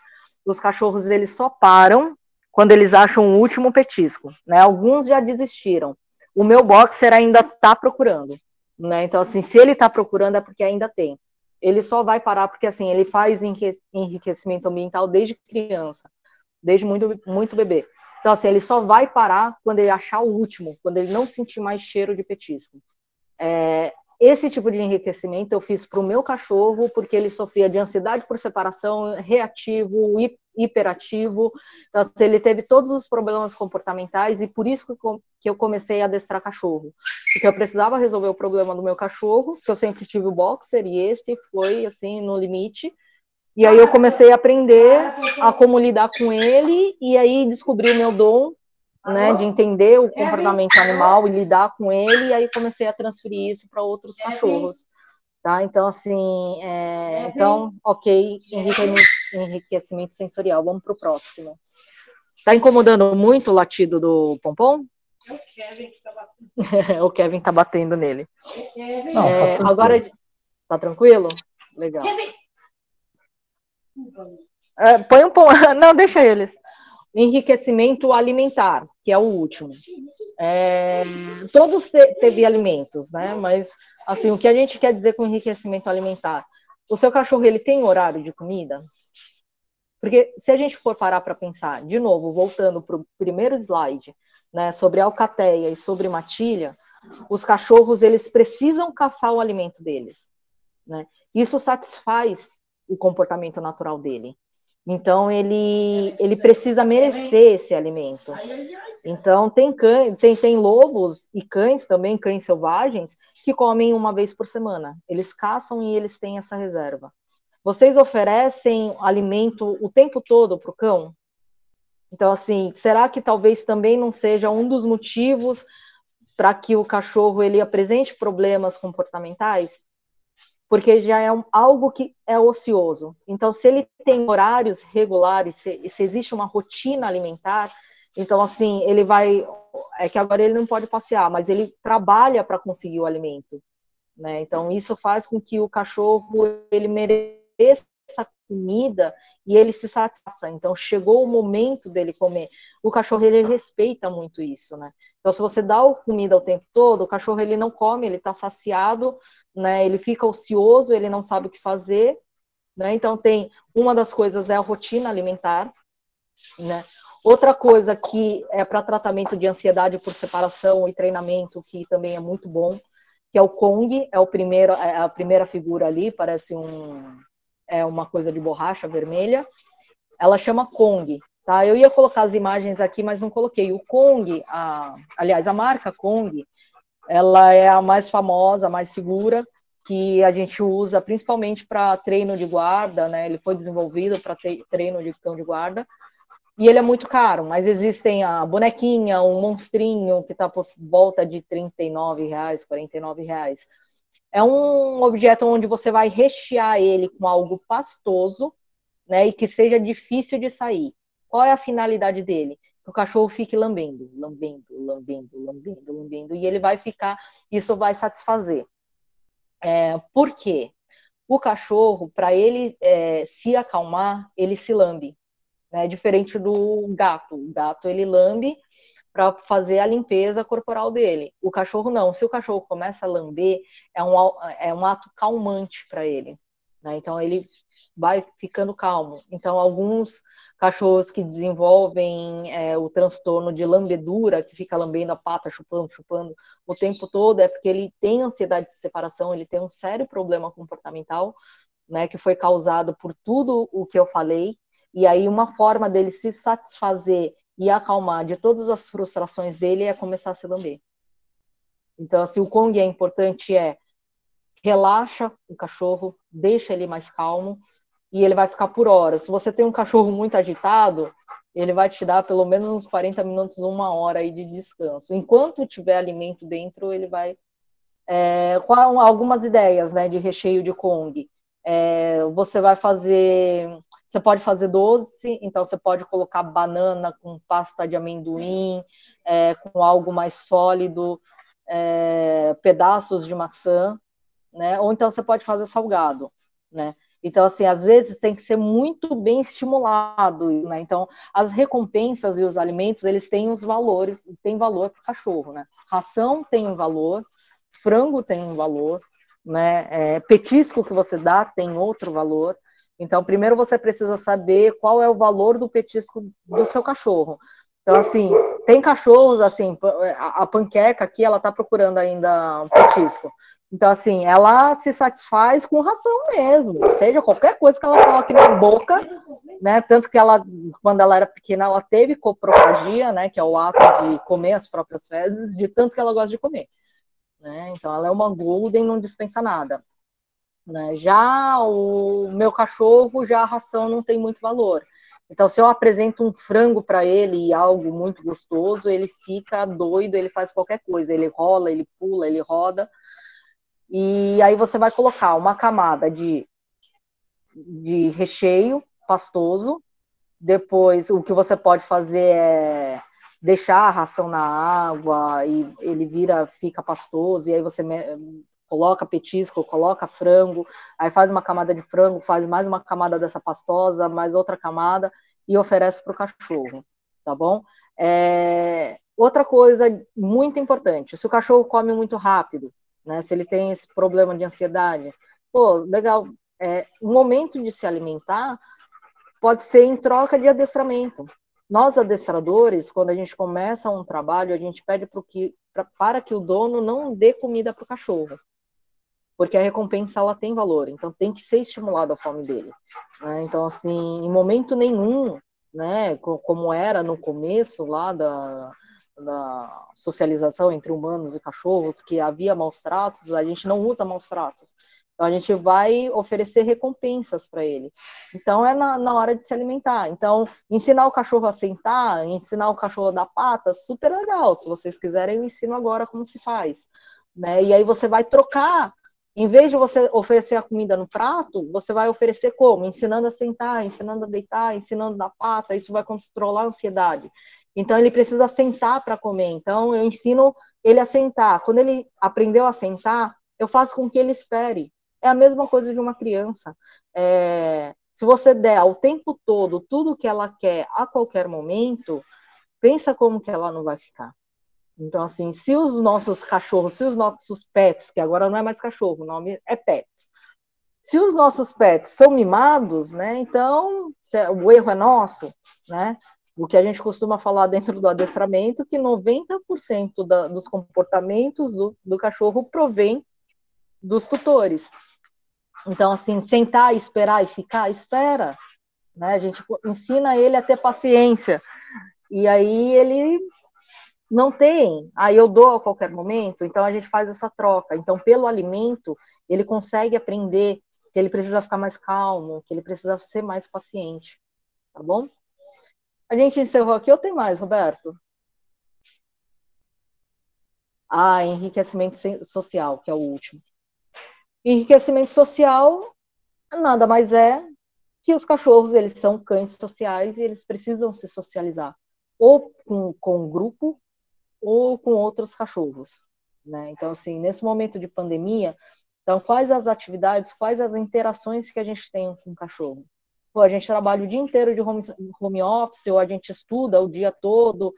[SPEAKER 2] os cachorros eles só param quando eles acham o último petisco. Né? Alguns já desistiram. O meu boxer ainda está procurando. Né? Então, assim, se ele está procurando é porque ainda tem. Ele só vai parar porque, assim, ele faz enriquecimento ambiental desde criança, desde muito, muito bebê. Então, assim, ele só vai parar quando ele achar o último, quando ele não sentir mais cheiro de petisco. Esse tipo de enriquecimento eu fiz para o meu cachorro, porque ele sofria de ansiedade por separação, reativo, hiperativo. Então, assim, ele teve todos os problemas comportamentais e por isso que eu comecei a adestrar cachorro. Porque eu precisava resolver o problema do meu cachorro, que eu sempre tive o boxer, e esse foi, assim, no limite. E aí eu comecei a aprender a como lidar com ele, e aí descobri o meu dom, né, de entender o comportamento animal e lidar com ele, e aí comecei a transferir isso para outros cachorros, tá? Então, assim, então, ok, enriquecimento sensorial, vamos para o próximo. Tá incomodando muito o latido do Pompom? O Kevin tá batendo nele.
[SPEAKER 1] Não, tá tranquilo.
[SPEAKER 2] Agora, tá tranquilo? Legal. Põe um pão, não, deixa eles. Enriquecimento alimentar, que é o último. Todos teve alimentos, né? Mas, assim, o que a gente quer dizer com enriquecimento alimentar? O seu cachorro, ele tem horário de comida? Porque se a gente for parar para pensar, de novo, voltando para o primeiro slide, né, sobre alcateia e sobre matilha, os cachorros, eles precisam caçar o alimento deles, né? Isso satisfaz o comportamento natural dele. Então, ele precisa merecer esse alimento. Então, tem lobos e cães também, cães selvagens, que comem uma vez por semana. Eles caçam e eles têm essa reserva. Vocês oferecem alimento o tempo todo para o cão? Então, assim, será que talvez também não seja um dos motivos para que o cachorro ele apresente problemas comportamentais? Porque já é algo que é ocioso. Então, se ele tem horários regulares, se existe uma rotina alimentar, então, assim, ele vai... É que agora ele não pode passear, mas ele trabalha para conseguir o alimento, né? Então, isso faz com que o cachorro, ele mereça comida e ele se satisfaça. Então, chegou o momento dele comer. O cachorro, ele respeita muito isso, né? Então, se você dá comida o tempo todo, o cachorro, ele não come, ele está saciado, né? Ele fica ocioso, ele não sabe o que fazer, né? Então, uma das coisas é a rotina alimentar, né? Outra coisa que é para tratamento de ansiedade por separação e treinamento, que também é muito bom, que é o Kong, é a primeira figura ali, parece uma coisa de borracha vermelha. Ela chama Kong, tá? Eu ia colocar as imagens aqui, mas não coloquei. O Kong, aliás, a marca Kong, ela é a mais famosa, a mais segura, que a gente usa principalmente para treino de guarda, né? Ele foi desenvolvido para treino de cão de guarda. E ele é muito caro, mas existem a bonequinha, um monstrinho, que está por volta de R$39, R$49. É um objeto onde você vai rechear ele com algo pastoso, né, e que seja difícil de sair. Qual é a finalidade dele? Que o cachorro fique lambendo, lambendo, lambendo, lambendo, lambendo, e ele vai ficar, isso vai satisfazer. Por quê? O cachorro, para ele se acalmar, ele se lambe. Né, diferente do gato. O gato, ele lambe para fazer a limpeza corporal dele. O cachorro não. Se o cachorro começa a lamber, é um ato calmante para ele. Né? Então, ele vai ficando calmo. Então, alguns cachorros que desenvolvem o transtorno de lambedura, que fica lambendo a pata, chupando, chupando o tempo todo, é porque ele tem ansiedade de separação, ele tem um sério problema comportamental, né, que foi causado por tudo o que eu falei. E aí uma forma dele se satisfazer e acalmar de todas as frustrações dele é começar a se lamber. Então, assim, o Kong é importante, relaxa o cachorro, deixa ele mais calmo, e ele vai ficar por horas. Se você tem um cachorro muito agitado, ele vai te dar pelo menos uns 40 minutos, 1 hora aí de descanso. Enquanto tiver alimento dentro, ele vai... com algumas ideias, né, de recheio de Kong. Você vai fazer... Você pode fazer doce, então você pode colocar banana com pasta de amendoim, com algo mais sólido, pedaços de maçã, né? Ou então você pode fazer salgado, né? Então, assim, às vezes tem que ser muito bem estimulado, né? Então, as recompensas e os alimentos, eles têm os valores, tem valor para o cachorro, né? Ração tem um valor, frango tem um valor, né? Petisco que você dá tem outro valor. Então, primeiro você precisa saber qual é o valor do petisco do seu cachorro. Então, assim, tem cachorros, assim, a panqueca aqui, ela tá procurando ainda um petisco. Então, assim, ela se satisfaz com ração mesmo, seja qualquer coisa que ela coloque na boca, né? Tanto que ela, quando ela era pequena, ela teve coprofagia, né? Que é o ato de comer as próprias fezes, de tanto que ela gosta de comer, né? Então, ela é uma golden, não dispensa nada, né? Já o meu cachorro, já a ração não tem muito valor. Então, se eu apresento um frango para ele e algo muito gostoso, ele fica doido, ele faz qualquer coisa, ele rola, ele pula, ele roda. E aí você vai colocar uma camada de recheio pastoso. Depois, o que você pode fazer é deixar a ração na água e ele fica pastoso. E aí você coloca petisco, coloca frango, aí faz uma camada de frango, faz mais uma camada dessa pastosa, mais outra camada e oferece para o cachorro, tá bom? Outra coisa muito importante, se o cachorro come muito rápido, né, se ele tem esse problema de ansiedade, pô, legal, o momento de se alimentar pode ser em troca de adestramento. Nós, adestradores, quando a gente começa um trabalho, a gente pede para que o dono não dê comida para o cachorro, porque a recompensa ela tem valor, então tem que ser estimulado a fome dele, né? Então, assim, em momento nenhum, né, como era no começo lá da socialização entre humanos e cachorros, que havia maus tratos, a gente não usa maus tratos. Então, a gente vai oferecer recompensas para ele. Então, é na hora de se alimentar. Então, ensinar o cachorro a sentar, ensinar o cachorro a dar pata, super legal. Se vocês quiserem, eu ensino agora como se faz, né? E aí você vai trocar. Em vez de você oferecer a comida no prato, você vai oferecer como? Ensinando a sentar, ensinando a deitar, ensinando a dar pata. Isso vai controlar a ansiedade. Então, ele precisa sentar para comer. Então, eu ensino ele a sentar. Quando ele aprendeu a sentar, eu faço com que ele espere. É a mesma coisa de uma criança. Se você der o tempo todo tudo que ela quer a qualquer momento, pensa como que ela não vai ficar. Então, assim, se os nossos cachorros, se os nossos pets, que agora não é mais cachorro, o nome é pets, se os nossos pets são mimados, né, então o erro é nosso, né? O que a gente costuma falar dentro do adestramento, que 90% dos comportamentos do cachorro provém dos tutores. Então, assim, sentar, esperar e ficar, espera, né? A gente ensina ele a ter paciência. E aí ele não tem, aí eu dou a qualquer momento, então a gente faz essa troca. Então, pelo alimento, ele consegue aprender que ele precisa ficar mais calmo, que ele precisa ser mais paciente, tá bom? A gente encerrou aqui ou tem mais, Roberto? Enriquecimento social, que é o último. Enriquecimento social nada mais é que os cachorros, eles são cães sociais e eles precisam se socializar, ou com um grupo, ou com outros cachorros, né? Então, assim, nesse momento de pandemia, então, quais as atividades, quais as interações que a gente tem com o cachorro? Pô, a gente trabalha o dia inteiro de home office, ou a gente estuda o dia todo,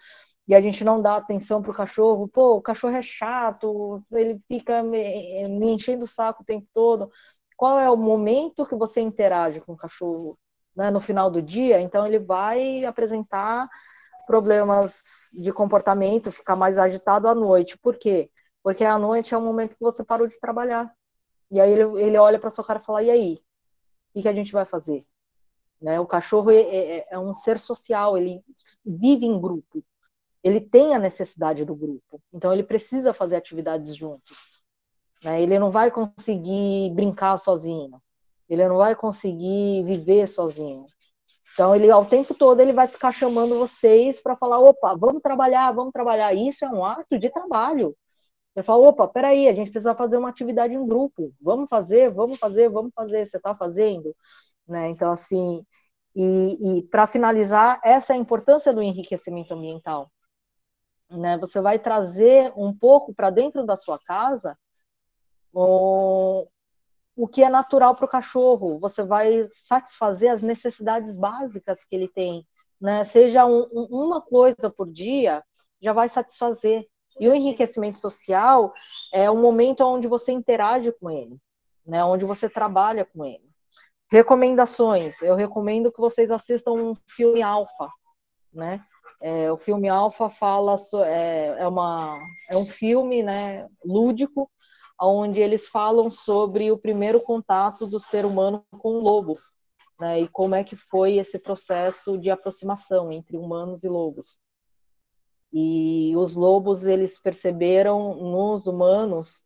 [SPEAKER 2] e a gente não dá atenção para o cachorro. Pô, o cachorro é chato, ele fica me enchendo o saco o tempo todo. Qual é o momento que você interage com o cachorro, né, no final do dia? Então, ele vai apresentar problemas de comportamento, ficar mais agitado à noite. Por quê? Porque à noite é o momento que você parou de trabalhar. E aí ele olha para sua cara e fala, e aí? O que a gente vai fazer? Né? O cachorro é um ser social, ele vive em grupo. Ele tem a necessidade do grupo. Então, ele precisa fazer atividades juntos. né? Ele não vai conseguir brincar sozinho, ele não vai conseguir viver sozinho. Então, ele, ao tempo todo, ele vai ficar chamando vocês para falar, opa, vamos trabalhar, vamos trabalhar. Isso é um ato de trabalho. Ele fala, opa, peraí, a gente precisa fazer uma atividade em grupo. Vamos fazer, vamos fazer, vamos fazer. Você está fazendo? Né? Então, assim, e para finalizar, essa é a importância do enriquecimento ambiental. Né? Você vai trazer um pouco para dentro da sua casa o que é natural para o cachorro, você vai satisfazer as necessidades básicas que ele tem, né? Seja uma coisa por dia, já vai satisfazer. E o enriquecimento social é um momento onde você interage com ele, né? Onde você trabalha com ele. Recomendações, eu recomendo que vocês assistam um filme Alpha, né? O filme Alpha fala, é um filme, né, lúdico, onde eles falam sobre o primeiro contato do ser humano com o lobo, né, e como é que foi esse processo de aproximação entre humanos e lobos. E os lobos, eles perceberam nos humanos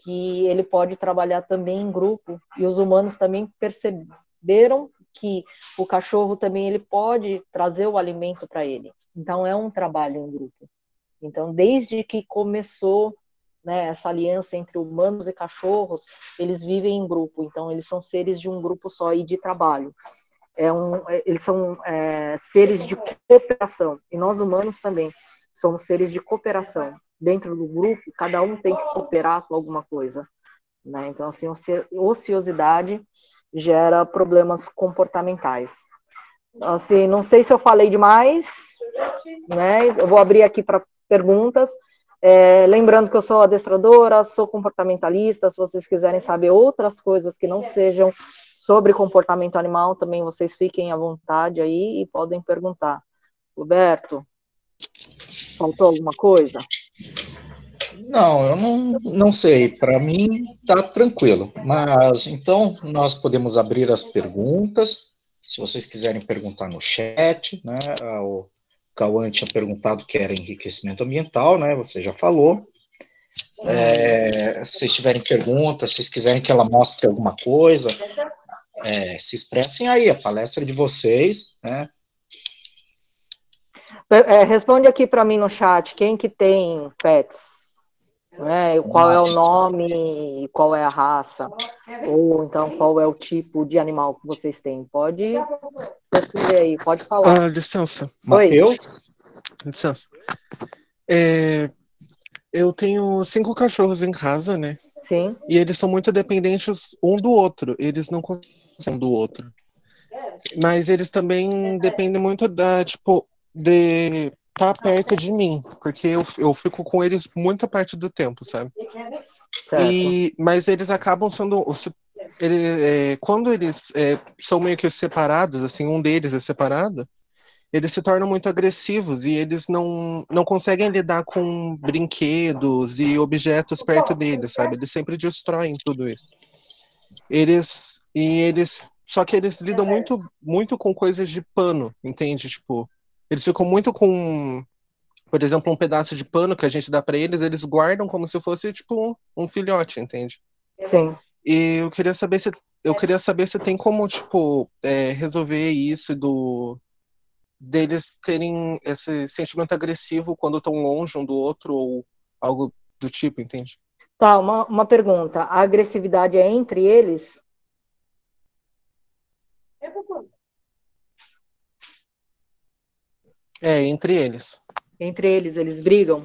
[SPEAKER 2] que ele pode trabalhar também em grupo, e os humanos também perceberam que o cachorro também ele pode trazer o alimento para ele. Então é um trabalho em grupo. Então, desde que começou, né, essa aliança entre humanos e cachorros, eles vivem em grupo. Então, eles são seres de um grupo só e de trabalho. Eles são seres de cooperação. E nós humanos também somos seres de cooperação. Dentro do grupo, cada um tem que cooperar com alguma coisa. Né? Então, assim, ociosidade gera problemas comportamentais. Assim, não sei se eu falei demais, né? Eu vou abrir aqui para perguntas. Lembrando que eu sou adestradora, sou comportamentalista. Se vocês quiserem saber outras coisas que não sejam sobre comportamento animal, também vocês fiquem à vontade aí e podem perguntar. Roberto, faltou alguma coisa?
[SPEAKER 1] Não, eu não sei. Para mim tá tranquilo. Mas então nós podemos abrir as perguntas. Se vocês quiserem perguntar no chat, né? O Cauã tinha perguntado que era enriquecimento ambiental, né? Você já falou. Se vocês tiverem perguntas, se vocês quiserem que ela mostre alguma coisa, se expressem aí, a palestra de vocês, né?
[SPEAKER 2] Responde aqui para mim no chat, quem que tem pets? Né? Qual é o nome, qual é a raça, ou então qual é o tipo de animal que vocês têm. Pode responder aí, pode falar.
[SPEAKER 3] Licença.
[SPEAKER 1] Matheus?
[SPEAKER 3] Licença. Eu tenho 5 cachorros em casa, né?
[SPEAKER 2] Sim.
[SPEAKER 3] E eles são muito dependentes um do outro. Eles não conseguem um do outro. Mas eles também dependem muito de estar perto de mim. Porque eu fico com eles muita parte do tempo, sabe?
[SPEAKER 2] Certo.
[SPEAKER 3] Mas eles acabam sendo... quando eles são meio que separados, assim, um deles é separado, eles se tornam muito agressivos e eles não conseguem lidar com brinquedos e objetos perto deles, sabe? Eles sempre destroem tudo isso. Só que eles lidam muito com coisas de pano, entende? Tipo, eles ficam muito com, por exemplo, um pedaço de pano que a gente dá pra eles guardam como se fosse tipo um filhote, entende?
[SPEAKER 2] Sim.
[SPEAKER 3] E eu queria saber se tem como, tipo, resolver isso deles terem esse sentimento agressivo quando estão longe um do outro ou algo do tipo, entende?
[SPEAKER 2] Tá, uma pergunta. A agressividade é entre eles?
[SPEAKER 3] Entre eles.
[SPEAKER 2] Entre eles, eles brigam?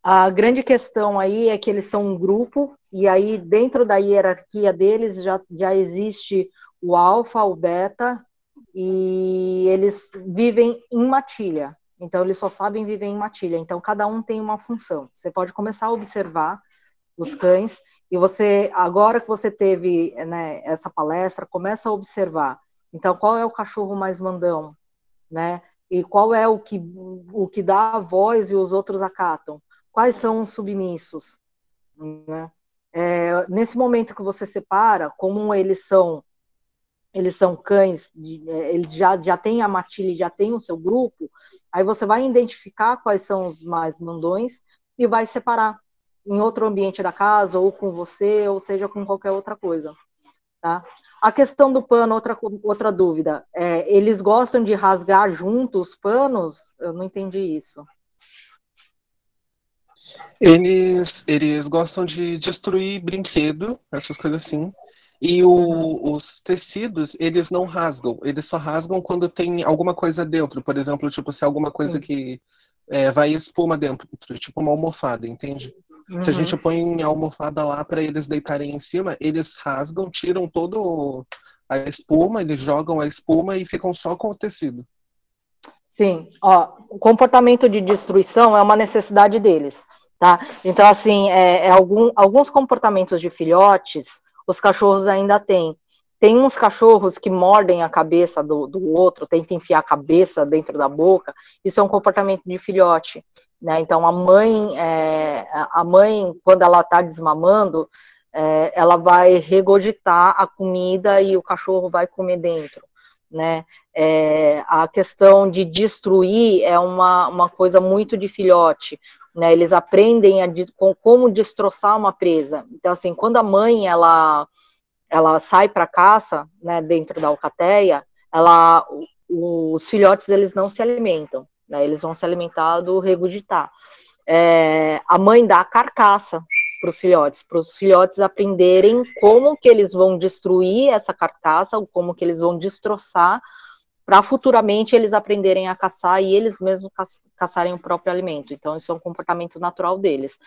[SPEAKER 2] A grande questão aí é que eles são um grupo, e aí dentro da hierarquia deles já existe o alfa, o beta, e eles vivem em matilha. Então, eles só sabem viver em matilha. Então, cada um tem uma função. Você pode começar a observar os cães, e você, agora que você teve, né, essa palestra, começa a observar. Então, qual é o cachorro mais mandão, né? E qual é o que dá a voz e os outros acatam? Quais são os submissos? Né? Nesse momento que você separa, como eles são cães, eles já têm a matilha, já têm o seu grupo, aí você vai identificar quais são os mais mandões e vai separar. em outro ambiente da casa, ou com você, ou seja, com qualquer outra coisa, tá? A questão do pano, outra dúvida, eles gostam de rasgar junto os panos? Eu não entendi isso.
[SPEAKER 3] Eles gostam de destruir brinquedo, essas coisas assim. E os tecidos, eles não rasgam. Eles só rasgam quando tem alguma coisa dentro. Por exemplo, tipo, se é alguma coisa que vai espuma dentro, tipo uma almofada, entende? Se a gente põe a almofada lá para eles deitarem em cima, eles rasgam, tiram todo a espuma, eles jogam a espuma e ficam só com o tecido.
[SPEAKER 2] Sim, ó, o comportamento de destruição é uma necessidade deles, tá? Então, assim, alguns comportamentos de filhotes, os cachorros ainda têm. Tem uns cachorros que mordem a cabeça do outro, tentam enfiar a cabeça dentro da boca, isso é um comportamento de filhote, né? Então, a mãe, quando ela está desmamando, ela vai regurgitar a comida e o cachorro vai comer dentro, né? A questão de destruir é uma coisa muito de filhote, né? Eles aprendem como destroçar uma presa. Então, assim, quando a mãe ela sai para caça, né, dentro da alcateia, os filhotes eles não se alimentam, né? Eles vão se alimentar do regurgitar. A mãe dá a carcaça para os filhotes aprenderem como que eles vão destruir essa carcaça, como que eles vão destroçar, para futuramente eles aprenderem a caçar e eles mesmos caçarem o próprio alimento. Então, isso é um comportamento natural deles.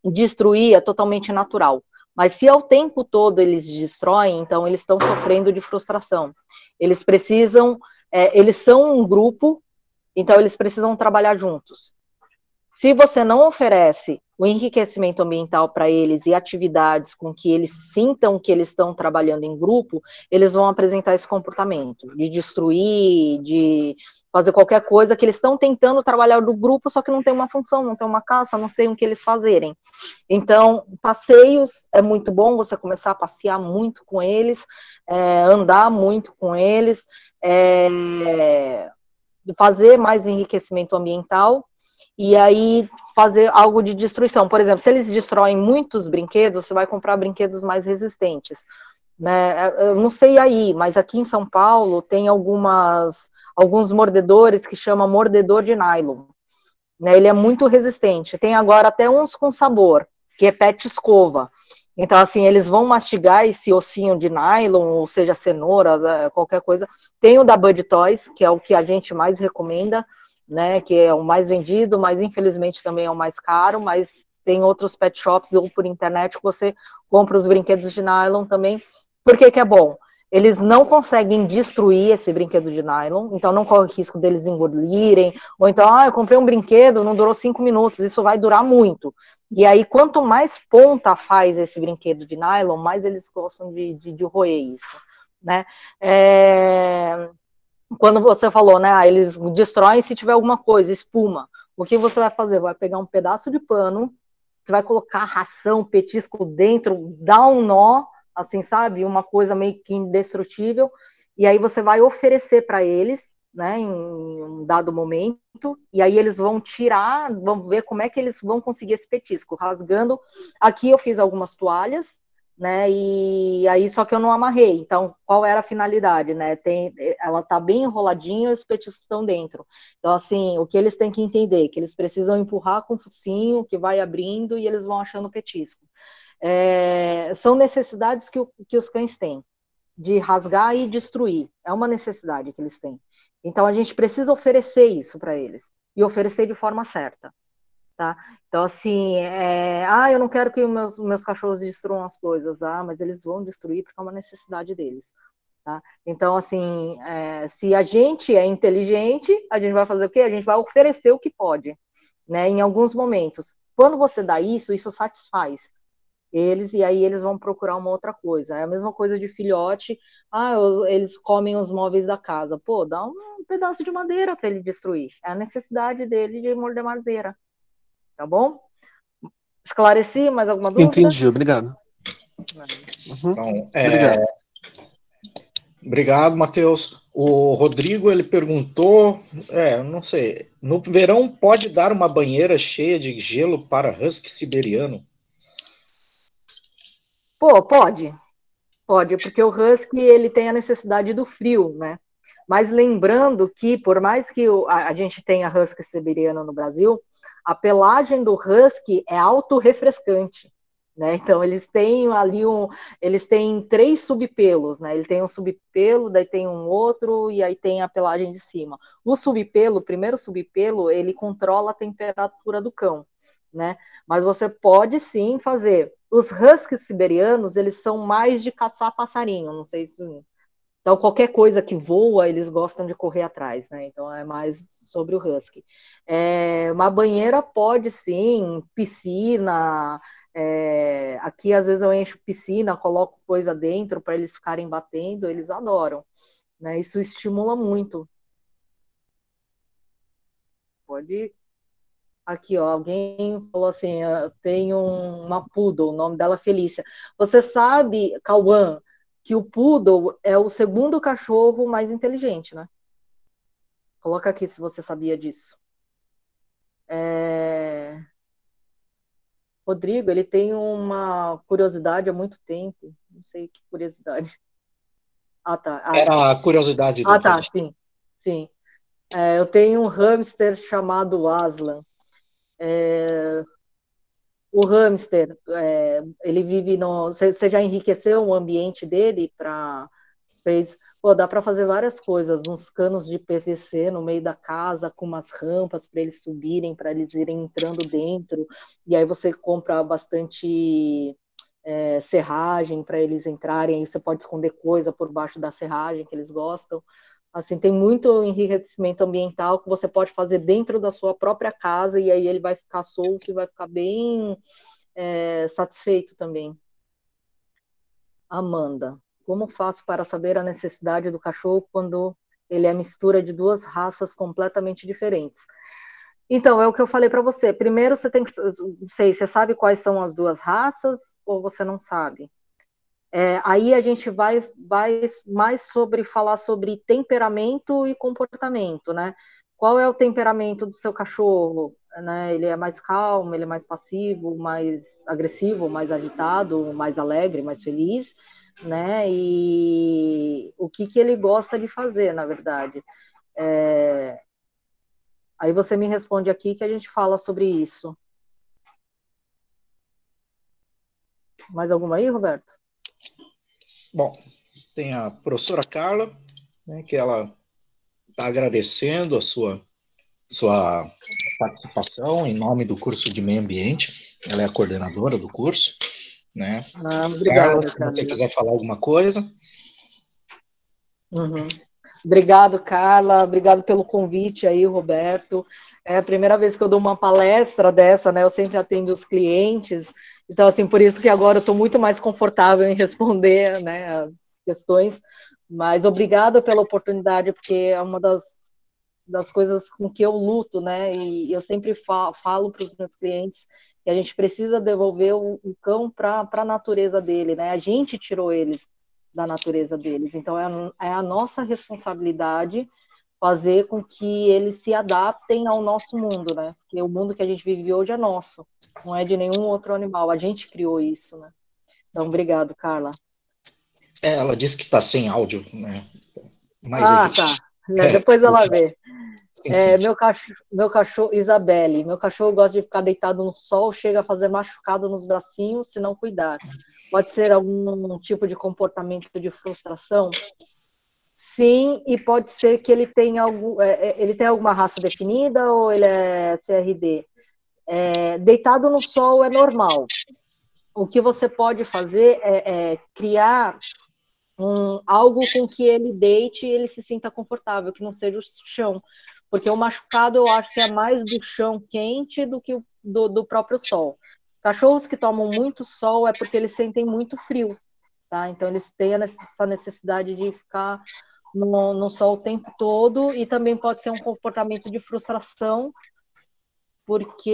[SPEAKER 2] Destruir é totalmente natural. Mas se ao tempo todo eles destroem, então eles estão sofrendo de frustração. Eles precisam, eles são um grupo, então eles precisam trabalhar juntos. Se você não oferece o enriquecimento ambiental para eles e atividades com que eles sintam que eles estão trabalhando em grupo, eles vão apresentar esse comportamento de destruir, de fazer qualquer coisa que eles estão tentando trabalhar do grupo, só que não tem uma função, não tem uma caça, não tem o que eles fazerem. Então, passeios é muito bom, você começar a passear muito com eles, andar muito com eles, fazer mais enriquecimento ambiental, e aí fazer algo de destruição. Por exemplo, se eles destroem muitos brinquedos, você vai comprar brinquedos mais resistentes, né? Eu não sei aí, mas aqui em São Paulo tem alguns mordedores que chama mordedor de nylon, né? Ele é muito resistente. Tem agora até uns com sabor, que é pet escova. Então, assim, eles vão mastigar esse ossinho de nylon, ou seja, cenoura, qualquer coisa. Tem o da Bud Toys, que é o que a gente mais recomenda, né, que é o mais vendido, mas infelizmente também é o mais caro, mas tem outros pet shops ou por internet que você compra os brinquedos de nylon também. Por que que é bom? Eles não conseguem destruir esse brinquedo de nylon, então não corre o risco deles engolirem, ou então, eu comprei um brinquedo, não durou 5 minutos, isso vai durar muito. E aí, quanto mais ponta faz esse brinquedo de nylon, mais eles gostam de roer isso, né? Quando você falou, né, eles destroem se tiver alguma coisa, espuma. O que você vai fazer? Vai pegar um pedaço de pano, você vai colocar ração, petisco dentro, dar um nó, assim, sabe? Uma coisa meio que indestrutível, e aí você vai oferecer para eles, né, em um dado momento, e aí eles vão tirar, vão ver como é que eles vão conseguir esse petisco, rasgando. Aqui eu fiz algumas toalhas, né, e aí só que eu não amarrei, então qual era a finalidade, né, ela tá bem enroladinha e os petiscos estão dentro, então assim, o que eles têm que entender, que eles precisam empurrar com o focinho, que vai abrindo e eles vão achando o petisco. São necessidades que os cães têm, de rasgar e destruir, é uma necessidade que eles têm, então a gente precisa oferecer isso para eles, e oferecer de forma certa. Tá? Então, assim, eu não quero que meus cachorros destruam as coisas, mas eles vão destruir porque é uma necessidade deles, tá? Então, assim, se a gente é inteligente, a gente vai fazer o quê? A gente vai oferecer o que pode, né? Em alguns momentos. Quando você dá isso satisfaz eles, e aí eles vão procurar uma outra coisa. É a mesma coisa de filhote, eles comem os móveis da casa. Pô, dá um pedaço de madeira para ele destruir. É a necessidade dele de morder madeira. Tá bom? Esclareci? Mais alguma dúvida?
[SPEAKER 3] Entendi, obrigado.
[SPEAKER 1] Então,
[SPEAKER 3] Obrigado.
[SPEAKER 1] Obrigado, Matheus. O Rodrigo, ele perguntou, não sei, no verão pode dar uma banheira cheia de gelo para husky siberiano?
[SPEAKER 2] Pô, pode, porque o husky, ele tem a necessidade do frio, né? Mas lembrando que, por mais que a gente tenha husky siberiano no Brasil, a pelagem do husky é autorrefrescante, né? Então, eles têm 3 subpelos, né? Ele tem um subpelo, daí tem um outro, e aí tem a pelagem de cima. O primeiro subpelo, ele controla a temperatura do cão, né? Mas você pode sim fazer. Os huskies siberianos, eles são mais de caçar passarinho, não sei se... Então, qualquer coisa que voa, eles gostam de correr atrás, né? Então, é mais sobre o husky. Uma banheira pode, sim, piscina. Aqui, às vezes, eu encho piscina, coloco coisa dentro para eles ficarem batendo, eles adoram, né? Isso estimula muito. Pode... Aqui, ó, alguém falou assim, eu tenho uma poodle, o nome dela é Felícia. Você sabe, Cauã, que o poodle é o segundo cachorro mais inteligente, né? Coloca aqui se você sabia disso. Rodrigo, ele tem uma curiosidade há muito tempo. Não sei que curiosidade. Ah, tá.
[SPEAKER 1] Era a curiosidade do
[SPEAKER 2] Tá,
[SPEAKER 1] host.
[SPEAKER 2] sim. Sim. Eu tenho um hamster chamado Aslan. O hamster, ele vive no... Você já enriqueceu o ambiente dele para... Pô, dá para fazer várias coisas, uns canos de PVC no meio da casa, com umas rampas para eles subirem, para eles irem entrando dentro, e aí você compra bastante serragem para eles entrarem, aí você pode esconder coisa por baixo da serragem que eles gostam. Assim, tem muito enriquecimento ambiental que você pode fazer dentro da sua própria casa, e aí ele vai ficar solto e vai ficar bem satisfeito também. Amanda, como faço para saber a necessidade do cachorro quando ele é mistura de 2 raças completamente diferentes? Então, é o que eu falei para você. Primeiro, você tem que... Não sei, você sabe quais são as 2 raças ou você não sabe? Aí a gente vai mais falar sobre temperamento e comportamento, né? Qual é o temperamento do seu cachorro? Né? Ele é mais calmo, ele é mais passivo, mais agressivo, mais agitado, mais alegre, mais feliz, né? E o que ele gosta de fazer, na verdade. Aí você me responde aqui que a gente fala sobre isso. Mais alguma aí, Roberto?
[SPEAKER 1] Bom, tem a professora Carla, né, que ela está agradecendo a sua participação em nome do curso de meio ambiente. Ela é a coordenadora do curso, né?
[SPEAKER 2] Obrigada,
[SPEAKER 1] Carla, se você quiser falar alguma coisa.
[SPEAKER 2] Uhum. Obrigado, Carla. Obrigado pelo convite aí, Roberto. É a primeira vez que eu dou uma palestra dessa, né? Eu sempre atendo os clientes. Então, assim, por isso que agora eu estou muito mais confortável em responder, né, as questões. Mas obrigado pela oportunidade, porque é uma das coisas com que eu luto, né? E eu sempre falo para os meus clientes que a gente precisa devolver o cão para a natureza dele, né? A gente tirou eles da natureza deles, então é a nossa responsabilidade fazer com que eles se adaptem ao nosso mundo, né? Porque o mundo que a gente vive hoje é nosso, não é de nenhum outro animal. A gente criou isso, né? Então, obrigado, Carla.
[SPEAKER 1] Ela disse que está sem áudio, né? Mas
[SPEAKER 2] Tá. Depois ela vê.
[SPEAKER 1] Sim.
[SPEAKER 2] Meu cachorro, Isabelle, meu cachorro gosta de ficar deitado no sol, chega a fazer machucado nos bracinhos, se não cuidar. Pode ser algum tipo de comportamento de frustração? Sim, e pode ser que ele tenha alguma raça definida ou ele é CRD. Deitado no sol é normal. O que você pode fazer é criar algo com que ele deite e ele se sinta confortável, que não seja o chão. Porque o machucado eu acho que é mais do chão quente do que do próprio sol. Cachorros que tomam muito sol é porque eles sentem muito frio, tá? Então eles têm essa necessidade de ficar no sol o tempo todo, e também pode ser um comportamento de frustração, porque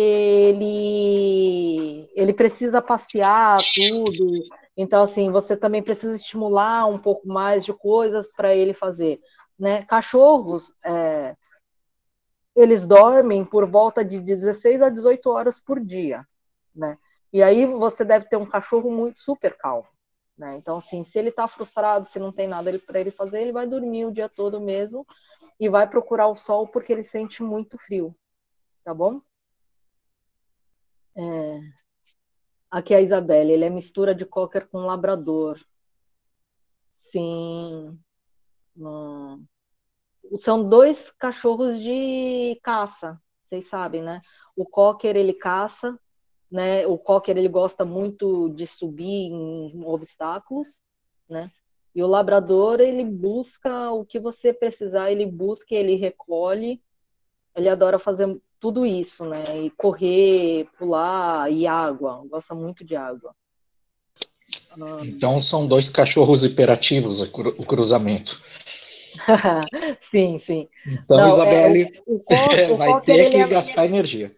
[SPEAKER 2] ele precisa passear tudo. Então, assim, você também precisa estimular um pouco mais de coisas para ele fazer. né? Cachorros, eles dormem por volta de 16 a 18 horas por dia, né? E aí você deve ter um cachorro muito super calmo, né? Então, assim, se ele tá frustrado, se não tem nada para ele fazer, ele vai dormir o dia todo mesmo e vai procurar o sol porque ele sente muito frio, tá bom? Aqui é a Isabelle, ele é mistura de cocker com labrador. Sim. São dois cachorros de caça, vocês sabem, né? O cocker, ele caça, né? O cocker, ele gosta muito de subir em obstáculos, né? E o labrador, ele busca o que você precisar, ele busca, ele recolhe, ele adora fazer tudo isso, né? E correr, pular, e água, gosta muito de água.
[SPEAKER 1] Então são dois cachorros hiperativos, o cruzamento.
[SPEAKER 2] Sim, sim.
[SPEAKER 1] Então,
[SPEAKER 2] Não,
[SPEAKER 1] Isabelle,
[SPEAKER 2] o
[SPEAKER 1] vai
[SPEAKER 2] cocker,
[SPEAKER 1] ter que gastar energia.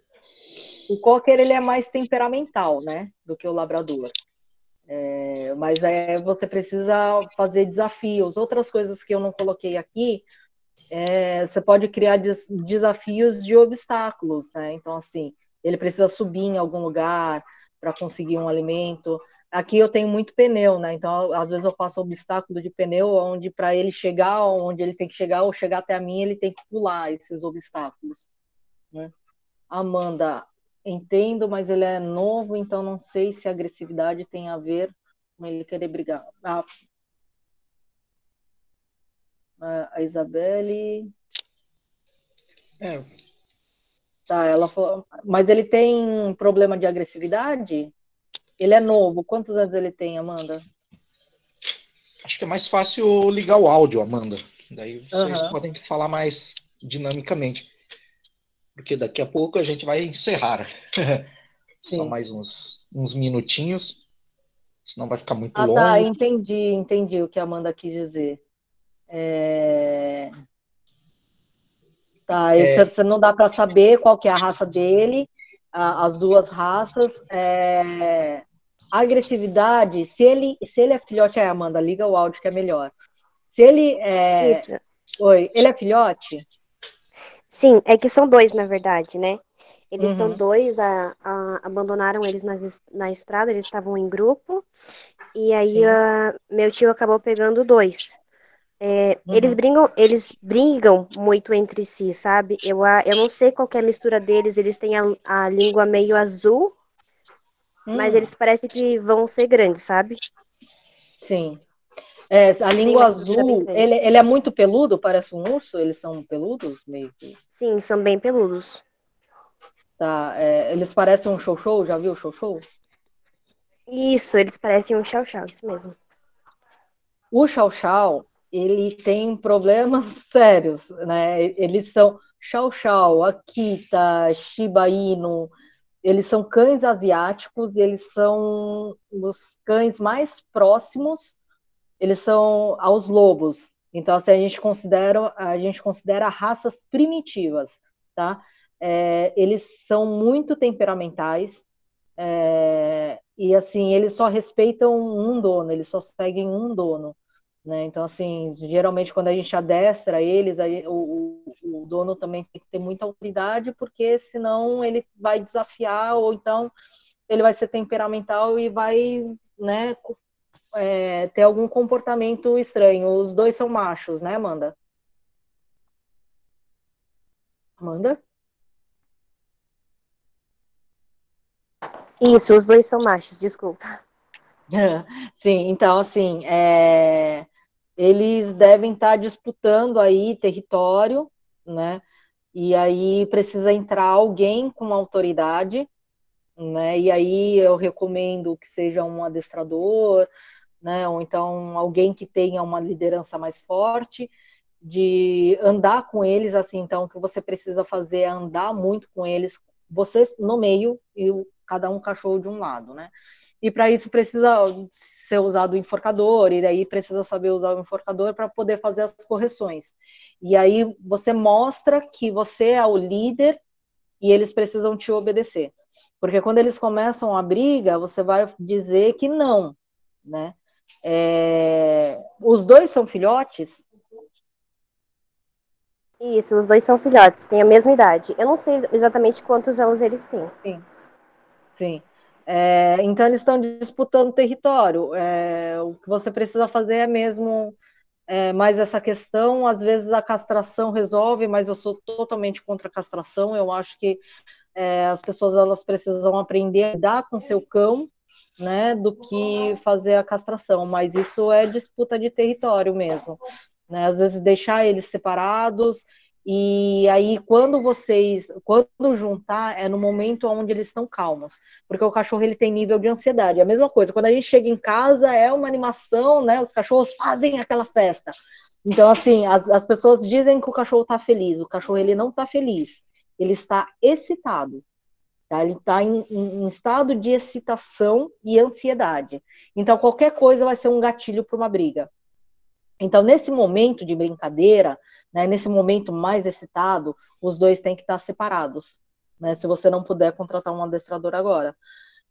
[SPEAKER 2] O cocker, ele é mais temperamental, né, do que o labrador. Mas você precisa fazer desafios. Outras coisas que eu não coloquei aqui, você pode criar desafios de obstáculos, né? Então, assim, ele precisa subir em algum lugar para conseguir um alimento. Aqui eu tenho muito pneu, né? Então, às vezes eu faço obstáculo de pneu, onde para ele chegar onde ele tem que chegar, ou chegar até a mim, ele tem que pular esses obstáculos, né? Amanda, entendo, mas ele é novo, então não sei se a agressividade tem a ver com ele querer brigar. A Isabelle. Tá, ela falou, mas ele tem problema de agressividade? Ele é novo. Quantos anos ele tem, Amanda?
[SPEAKER 1] Acho que é mais fácil ligar o áudio, Amanda. Daí vocês
[SPEAKER 2] Uhum.
[SPEAKER 1] podem falar mais dinamicamente. Porque daqui a pouco a gente vai encerrar. Só
[SPEAKER 2] Sim.
[SPEAKER 1] mais uns minutinhos, senão vai ficar muito
[SPEAKER 2] Tá,
[SPEAKER 1] longo.
[SPEAKER 2] entendi o que a Amanda quis dizer. Tá, você não dá para saber qual que é a raça dele, as duas raças. A agressividade, se ele é filhote, Amanda, liga o áudio que é melhor. Se ele é.
[SPEAKER 4] Isso.
[SPEAKER 2] Oi, ele é filhote?
[SPEAKER 4] Sim, é que são dois, na verdade, né? Eles são
[SPEAKER 2] Uhum.
[SPEAKER 4] dois, abandonaram eles na estrada, eles estavam em grupo, e aí
[SPEAKER 2] Sim.
[SPEAKER 4] meu tio acabou pegando dois.
[SPEAKER 2] Uhum.
[SPEAKER 4] Eles brigam muito entre si, sabe? Eu não sei qual que é a mistura deles, eles têm a língua meio azul, mas eles parecem que vão ser grandes, sabe?
[SPEAKER 2] Sim. A
[SPEAKER 4] Tem
[SPEAKER 2] língua
[SPEAKER 4] uma estrutura bem
[SPEAKER 2] azul,
[SPEAKER 4] grande.
[SPEAKER 2] ele é muito peludo, parece um urso? Eles são peludos? Meio que.
[SPEAKER 4] Sim, são bem peludos.
[SPEAKER 2] Tá, eles parecem um chow-chow, já viu o chow-chow?
[SPEAKER 4] Isso, eles parecem um chau-chau, isso mesmo.
[SPEAKER 2] O chow-chow, ele tem problemas sérios, né? Eles são chow-chow, Akita, Shiba Inu, eles são cães asiáticos, eles são os cães mais próximos, eles são aos lobos. Então, assim, a gente considera raças primitivas, tá? Eles são muito temperamentais, e assim, eles só respeitam um dono, eles só seguem um dono, né? Então, assim, geralmente quando a gente adestra eles, o dono também tem que ter muita autoridade, porque senão ele vai desafiar, ou então ele vai ser temperamental e vai, né, ter algum comportamento estranho. Os dois são machos, né, Amanda? Amanda?
[SPEAKER 4] Isso, os dois são machos, desculpa.
[SPEAKER 2] Sim, então, assim, eles devem estar disputando aí território, né? E aí precisa entrar alguém com autoridade, né? E aí eu recomendo que seja um adestrador, né? Ou então alguém que tenha uma liderança mais forte, de andar com eles, assim. Então, o que você precisa fazer é andar muito com eles, você no meio e cada um cachorro de um lado, né? E para isso precisa ser usado o enforcador, e daí precisa saber usar o enforcador para poder fazer as correções. E aí você mostra que você é o líder e eles precisam te obedecer. Porque quando eles começam a briga, você vai dizer que não, né? Os dois são filhotes?
[SPEAKER 4] Isso, os dois são filhotes, têm a mesma idade. Eu não sei exatamente quantos anos eles têm.
[SPEAKER 2] Sim, sim. Então eles estão disputando território. O que você precisa fazer é mesmo mais essa questão. Às vezes a castração resolve, mas eu sou totalmente contra a castração. Eu acho que as pessoas elas precisam aprender a lidar com seu cão, né, do que fazer a castração. Mas isso é disputa de território mesmo, né? Às vezes deixar eles separados. E aí, quando juntar, é no momento onde eles estão calmos, porque o cachorro ele tem nível de ansiedade. É a mesma coisa, quando a gente chega em casa, é uma animação, né? Os cachorros fazem aquela festa. Então, assim, as pessoas dizem que o cachorro está feliz, o cachorro ele não está feliz, ele está excitado, tá? Ele está em estado de excitação e ansiedade. Então, qualquer coisa vai ser um gatilho para uma briga. Então, nesse momento de brincadeira, né, nesse momento mais excitado, os dois têm que estar separados, né, se você não puder contratar um adestrador agora.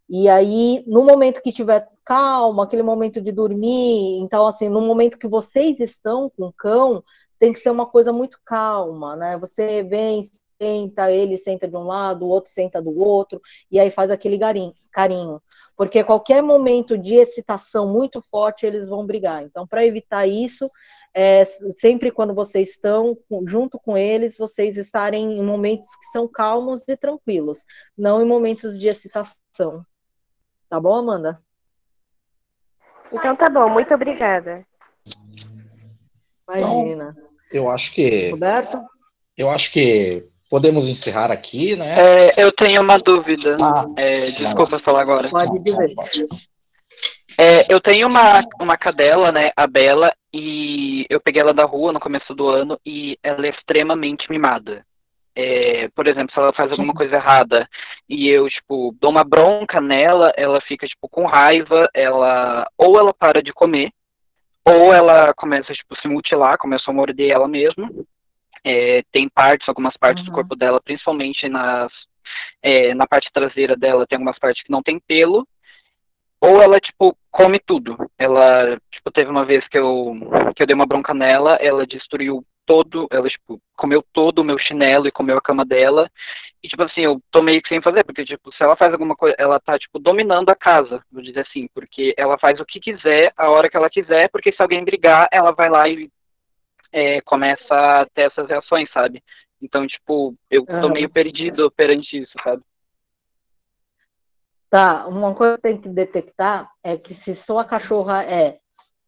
[SPEAKER 2] E aí, no momento que tiver calma, aquele momento de dormir, então, assim, no momento que vocês estão com o cão, tem que ser uma coisa muito calma, né? Você vem, senta, ele senta de um lado, o outro senta do outro, e aí faz aquele carinho. Porque qualquer momento de excitação muito forte, eles vão brigar. Então, para evitar isso, sempre quando vocês estão junto com eles, vocês estarem em momentos que são calmos e tranquilos, não em momentos de excitação. Tá bom, Amanda?
[SPEAKER 4] Então tá bom, muito obrigada.
[SPEAKER 2] Imagina.
[SPEAKER 1] Então, Roberto? Eu acho que podemos encerrar aqui, né?
[SPEAKER 5] Eu tenho uma dúvida. Desculpa falar agora.
[SPEAKER 2] Pode dizer.
[SPEAKER 5] Eu tenho uma cadela, né, a Bela, e eu peguei ela da rua no começo do ano e ela é extremamente mimada. Por exemplo, se ela faz alguma coisa errada e eu, tipo, dou uma bronca nela, ela fica, tipo, com raiva, ou ela para de comer, ou ela começa, tipo, a se mutilar, começa a morder ela mesma. Tem algumas partes do corpo dela, principalmente na parte traseira dela, tem algumas partes que não tem pelo, ou ela, tipo, come tudo. Ela, tipo, teve uma vez que eu dei uma bronca nela, ela destruiu ela, tipo, comeu todo o meu chinelo e comeu a cama dela, e, tipo assim, eu tô meio que sem fazer, porque, tipo, se ela faz alguma coisa, ela tá, tipo, dominando a casa, vou dizer assim, porque ela faz o que quiser, a hora que ela quiser, porque se alguém brigar, ela vai lá e começa a ter essas reações, sabe? Então, tipo, eu tô meio perdido perante isso, sabe?
[SPEAKER 2] Tá, uma coisa que tem que detectar é que se sua cachorra é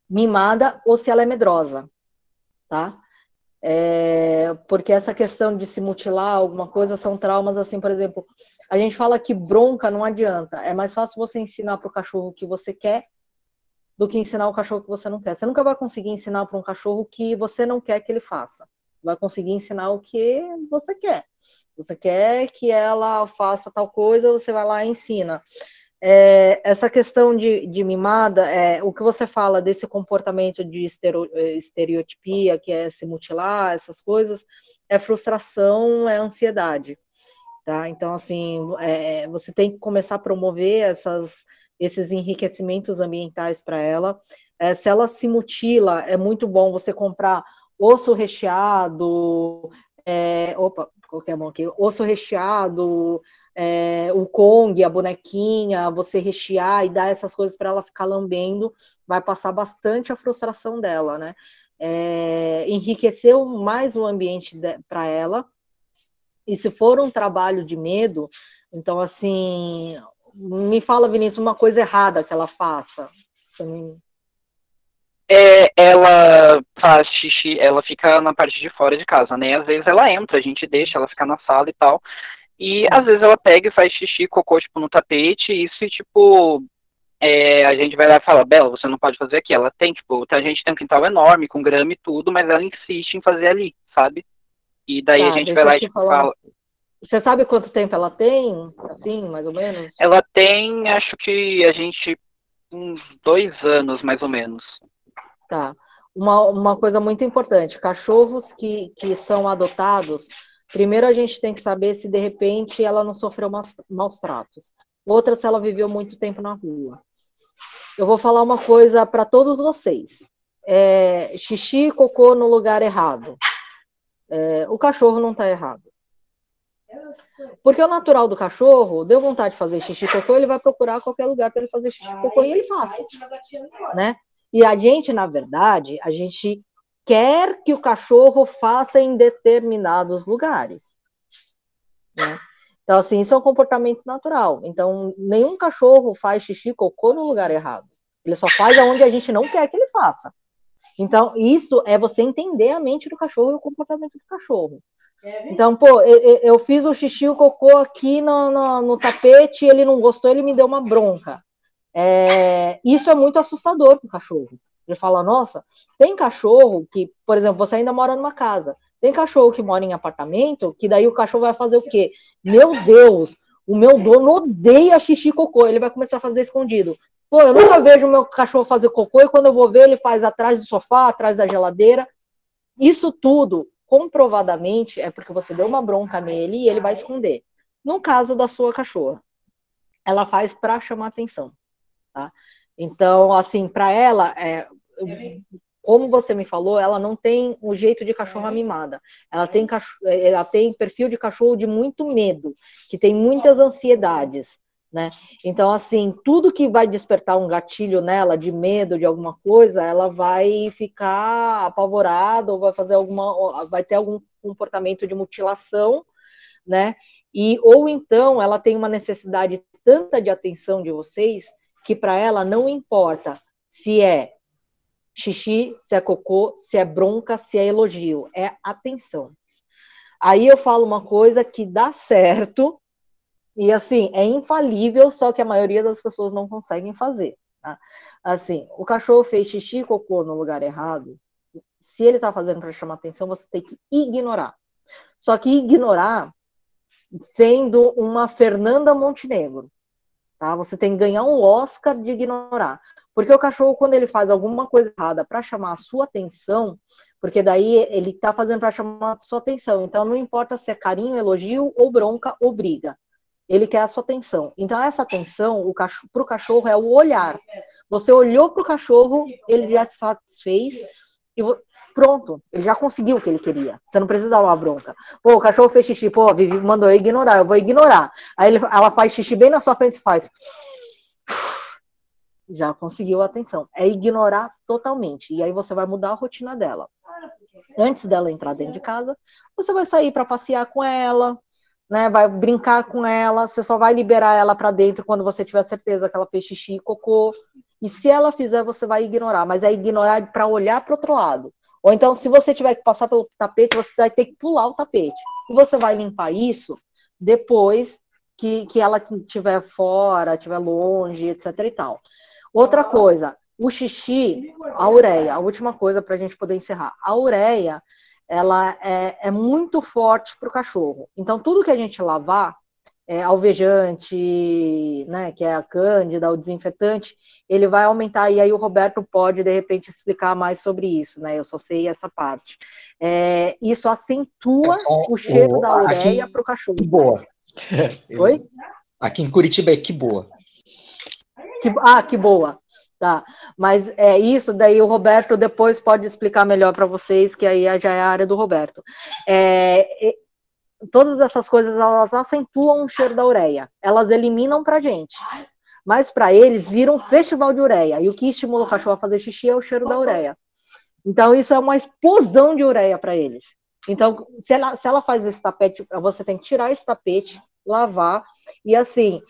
[SPEAKER 2] mimada ou se ela é medrosa, tá? Porque essa questão de se mutilar, alguma coisa, são traumas, assim, por exemplo, a gente fala que bronca não adianta, é mais fácil você ensinar para o cachorro o que você quer do que ensinar o cachorro que você não quer. Você nunca vai conseguir ensinar para um cachorro que você não quer que ele faça. Vai conseguir ensinar o que você quer. Você quer que ela faça tal coisa, você vai lá e ensina. Essa questão de mimada, o que você fala desse comportamento de estereotipia, que é se mutilar, essas coisas, é frustração, é ansiedade. Tá? Então, assim, você tem que começar a promover esses enriquecimentos ambientais para ela. Se ela se mutila, é muito bom você comprar osso recheado, qualquer mão aqui, osso recheado, o Kong, a bonequinha, você rechear e dar essas coisas para ela ficar lambendo, vai passar bastante a frustração dela, né? Enriquecer mais o ambiente para ela. E se for um trabalho de medo, então, assim, me fala, Vinícius, uma coisa errada que ela faça.
[SPEAKER 5] Ela faz xixi, ela fica na parte de fora de casa, né? Às vezes ela entra, a gente deixa ela ficar na sala e tal. E às vezes ela pega e faz xixi, cocô, tipo, no tapete, e isso, tipo, a gente vai lá e fala, Bela, você não pode fazer aqui. Ela tem, tipo, a gente tem um quintal enorme, com grama e tudo, mas ela insiste em fazer ali, sabe? E daí a gente vai lá e tipo, fala...
[SPEAKER 2] Você sabe quanto tempo ela tem? Assim, mais ou menos?
[SPEAKER 5] Ela tem, acho que uns 2 anos, mais ou menos.
[SPEAKER 2] Tá. Uma coisa muito importante, cachorros que são adotados, primeiro a gente tem que saber se de repente ela não sofreu maus tratos. Outra, se ela viveu muito tempo na rua. Eu vou falar uma coisa para todos vocês. Xixi e cocô no lugar errado. o cachorro não está errado. Porque o natural do cachorro, deu vontade de fazer xixi e cocô, ele vai procurar qualquer lugar para ele fazer xixi e cocô e ele faça, né? E a gente, na verdade, a gente quer que o cachorro faça em determinados lugares, né? Então, assim, isso é um comportamento natural. Então, nenhum cachorro faz xixi e cocô no lugar errado. Ele só faz aonde a gente não quer que ele faça. Então, isso é você entender a mente do cachorro e o comportamento do cachorro. Então, pô, eu fiz o xixi e o cocô aqui no tapete, ele não gostou, ele me deu uma bronca. Isso é muito assustador para o cachorro. Ele fala, nossa, tem cachorro que, por exemplo, você ainda mora numa casa, tem cachorro que mora em apartamento, que daí o cachorro vai fazer o quê? Meu Deus, o meu dono odeia xixi e cocô, ele vai começar a fazer escondido. Pô, eu nunca vejo o meu cachorro fazer cocô, e quando eu vou ver, ele faz atrás do sofá, atrás da geladeira. Isso tudo, comprovadamente, é porque você deu uma bronca nele e ele vai esconder. No caso da sua cachorra, ela faz para chamar atenção, tá? Então, assim, para ela, como você me falou, ela não tem o jeito de cachorra mimada. Ela tem perfil de cachorro de muito medo, que tem muitas ansiedades, né? Então, assim, tudo que vai despertar um gatilho nela de medo de alguma coisa, ela vai ficar apavorada ou vai ter algum comportamento de mutilação, né? Ou então ela tem uma necessidade tanta de atenção de vocês que para ela não importa se é xixi, se é cocô, se é bronca, se é elogio, é atenção. Aí eu falo uma coisa que dá certo, e assim, é infalível, só que a maioria das pessoas não conseguem fazer, tá? Assim, o cachorro fez xixi e cocô no lugar errado, se ele tá fazendo para chamar atenção, você tem que ignorar. Só que ignorar sendo uma Fernanda Montenegro, tá? Você tem que ganhar um Oscar de ignorar. Porque o cachorro, quando ele faz alguma coisa errada para chamar a sua atenção, porque daí ele tá fazendo para chamar a sua atenção, então não importa se é carinho, elogio, ou bronca, ou briga. Ele quer a sua atenção. Então essa atenção, para o cachorro, é o olhar. Você olhou para o cachorro, ele já se satisfez, e pronto, ele já conseguiu o que ele queria. Você não precisa dar uma bronca. Pô, o cachorro fez xixi, pô, a Vivi mandou eu ignorar, eu vou ignorar. Aí ela faz xixi bem na sua frente e faz... Já conseguiu a atenção. É ignorar totalmente. E aí você vai mudar a rotina dela. Antes dela entrar dentro de casa, você vai sair para passear com ela, né? Vai brincar com ela. Você só vai liberar ela para dentro quando você tiver certeza que ela fez xixi e cocô. E se ela fizer, você vai ignorar. Mas é ignorar para olhar para o outro lado. Ou então, se você tiver que passar pelo tapete, você vai ter que pular o tapete. E você vai limpar isso depois que ela estiver fora, estiver longe, etc e tal. Outra coisa, o xixi, a ureia, a última coisa para a gente poder encerrar. A ureia, ela é muito forte para o cachorro. Então, tudo que a gente lavar, alvejante, né, que é a cândida, o desinfetante, ele vai aumentar, e aí o Roberto pode, de repente, explicar mais sobre isso, né? Eu só sei essa parte. Isso acentua o cheiro da ureia para o cachorro.
[SPEAKER 1] Que boa.
[SPEAKER 2] Oi?
[SPEAKER 1] Aqui em Curitiba é que boa.
[SPEAKER 2] Que boa. Tá. Mas isso, daí o Roberto depois pode explicar melhor para vocês, que aí já é a área do Roberto. Todas essas coisas, elas acentuam o cheiro da ureia. Elas eliminam pra gente. Mas para eles, viram um festival de ureia. E o que estimula o cachorro a fazer xixi é o cheiro da ureia. Então, isso é uma explosão de ureia para eles. Então, se ela faz esse tapete, você tem que tirar esse tapete, lavar, e assim,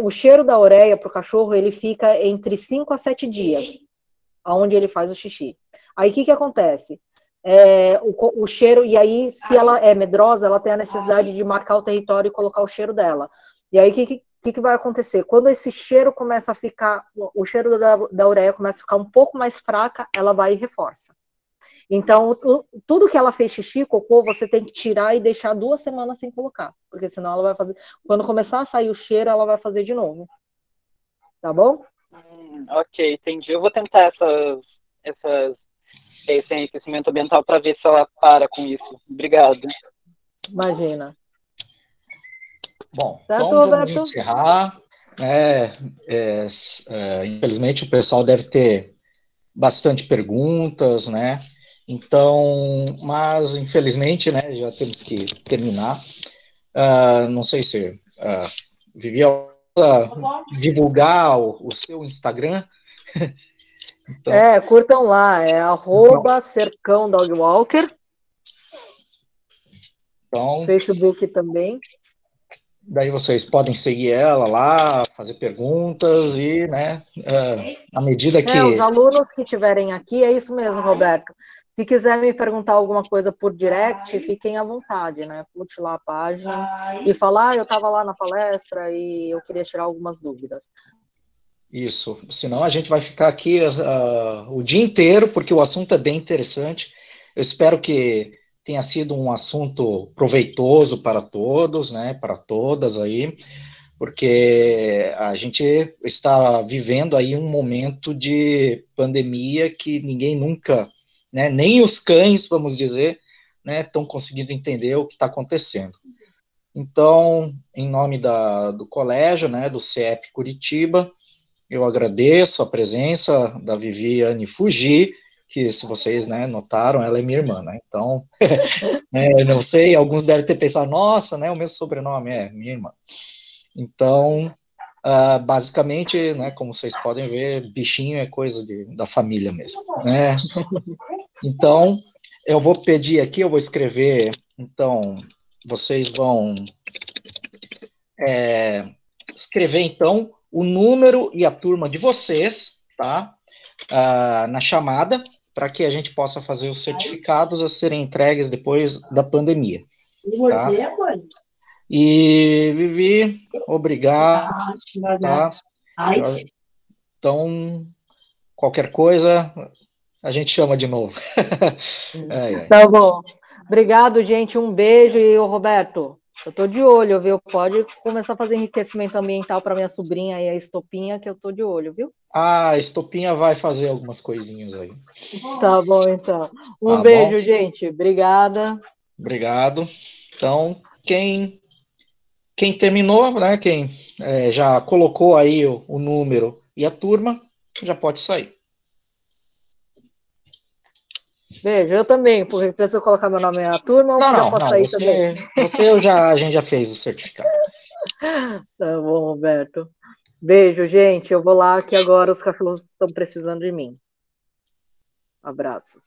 [SPEAKER 2] o cheiro da ureia para o cachorro, ele fica entre 5 a 7 dias, onde ele faz o xixi. Aí, o que acontece? O cheiro, e aí, se ela é medrosa, ela tem a necessidade de marcar o território e colocar o cheiro dela. E aí, o que vai acontecer? Quando esse cheiro começa a ficar, o cheiro da ureia começa a ficar um pouco mais fraca, ela vai e reforça. Então, tudo que ela fez xixi, cocô, você tem que tirar e deixar 2 semanas sem colocar. Porque senão ela vai fazer... Quando começar a sair o cheiro, ela vai fazer de novo. Tá bom?
[SPEAKER 5] Ok, entendi. Eu vou tentar esse enriquecimento ambiental para ver se ela para com isso. Obrigado.
[SPEAKER 2] Imagina.
[SPEAKER 1] Bom,
[SPEAKER 2] certo,
[SPEAKER 1] então vamos
[SPEAKER 2] Roberto?
[SPEAKER 1] encerrar. Infelizmente o pessoal deve ter bastante perguntas, né? Então, mas infelizmente, né, já temos que terminar. Não sei se Vivi divulgar o seu Instagram. Então,
[SPEAKER 2] curtam lá, @cercãodogwalker,
[SPEAKER 1] então,
[SPEAKER 2] Facebook também.
[SPEAKER 1] daí vocês podem seguir ela lá, fazer perguntas e, né, à medida que...
[SPEAKER 2] Os alunos que estiverem aqui, é isso mesmo, Roberto. Se quiser me perguntar alguma coisa por direct, fiquem à vontade, né? Curte lá a página e falar, eu estava lá na palestra e eu queria tirar algumas dúvidas.
[SPEAKER 1] Isso, senão a gente vai ficar aqui o dia inteiro, porque o assunto é bem interessante. Eu espero que tenha sido um assunto proveitoso para todos, né, para todas aí, porque a gente está vivendo aí um momento de pandemia que ninguém nunca, né, nem os cães, vamos dizer, né, estão conseguindo entender o que está acontecendo. Então, em nome do colégio, né, do CEP Curitiba, eu agradeço a presença da Viviane Fugi, que, se vocês, né, notaram, ela é minha irmã, né? Então, não sei, alguns devem ter pensado, nossa, né, o mesmo sobrenome, minha irmã. Então, basicamente, né, como vocês podem ver, bichinho é coisa da família mesmo, né? Então, eu vou pedir aqui, eu vou escrever, então, vocês vão escrever, então, o número e a turma de vocês, tá? Na chamada, para que a gente possa fazer os certificados a serem entregues depois da pandemia. Tá? E, Vivi, obrigado. Tá? Então, qualquer coisa, a gente chama de novo.
[SPEAKER 2] Tá bom. Obrigado, gente. Um beijo. E, Roberto, eu tô de olho, viu? Pode começar a fazer enriquecimento ambiental para minha sobrinha e a Estopinha, que eu tô de olho, viu?
[SPEAKER 1] A Estopinha vai fazer algumas coisinhas aí.
[SPEAKER 2] Tá bom, então.
[SPEAKER 1] Tá
[SPEAKER 2] beijo,
[SPEAKER 1] bom?
[SPEAKER 2] gente. Obrigada.
[SPEAKER 1] Obrigado. Então, quem terminou, né, quem já colocou aí o número e a turma, já pode sair.
[SPEAKER 2] Beijo, eu também, porque preciso colocar meu nome na turma ou já posso sair também?
[SPEAKER 1] A gente já fez o certificado.
[SPEAKER 2] Tá bom, Roberto. Beijo, gente. Eu vou lá que agora os cachorros estão precisando de mim. Abraços.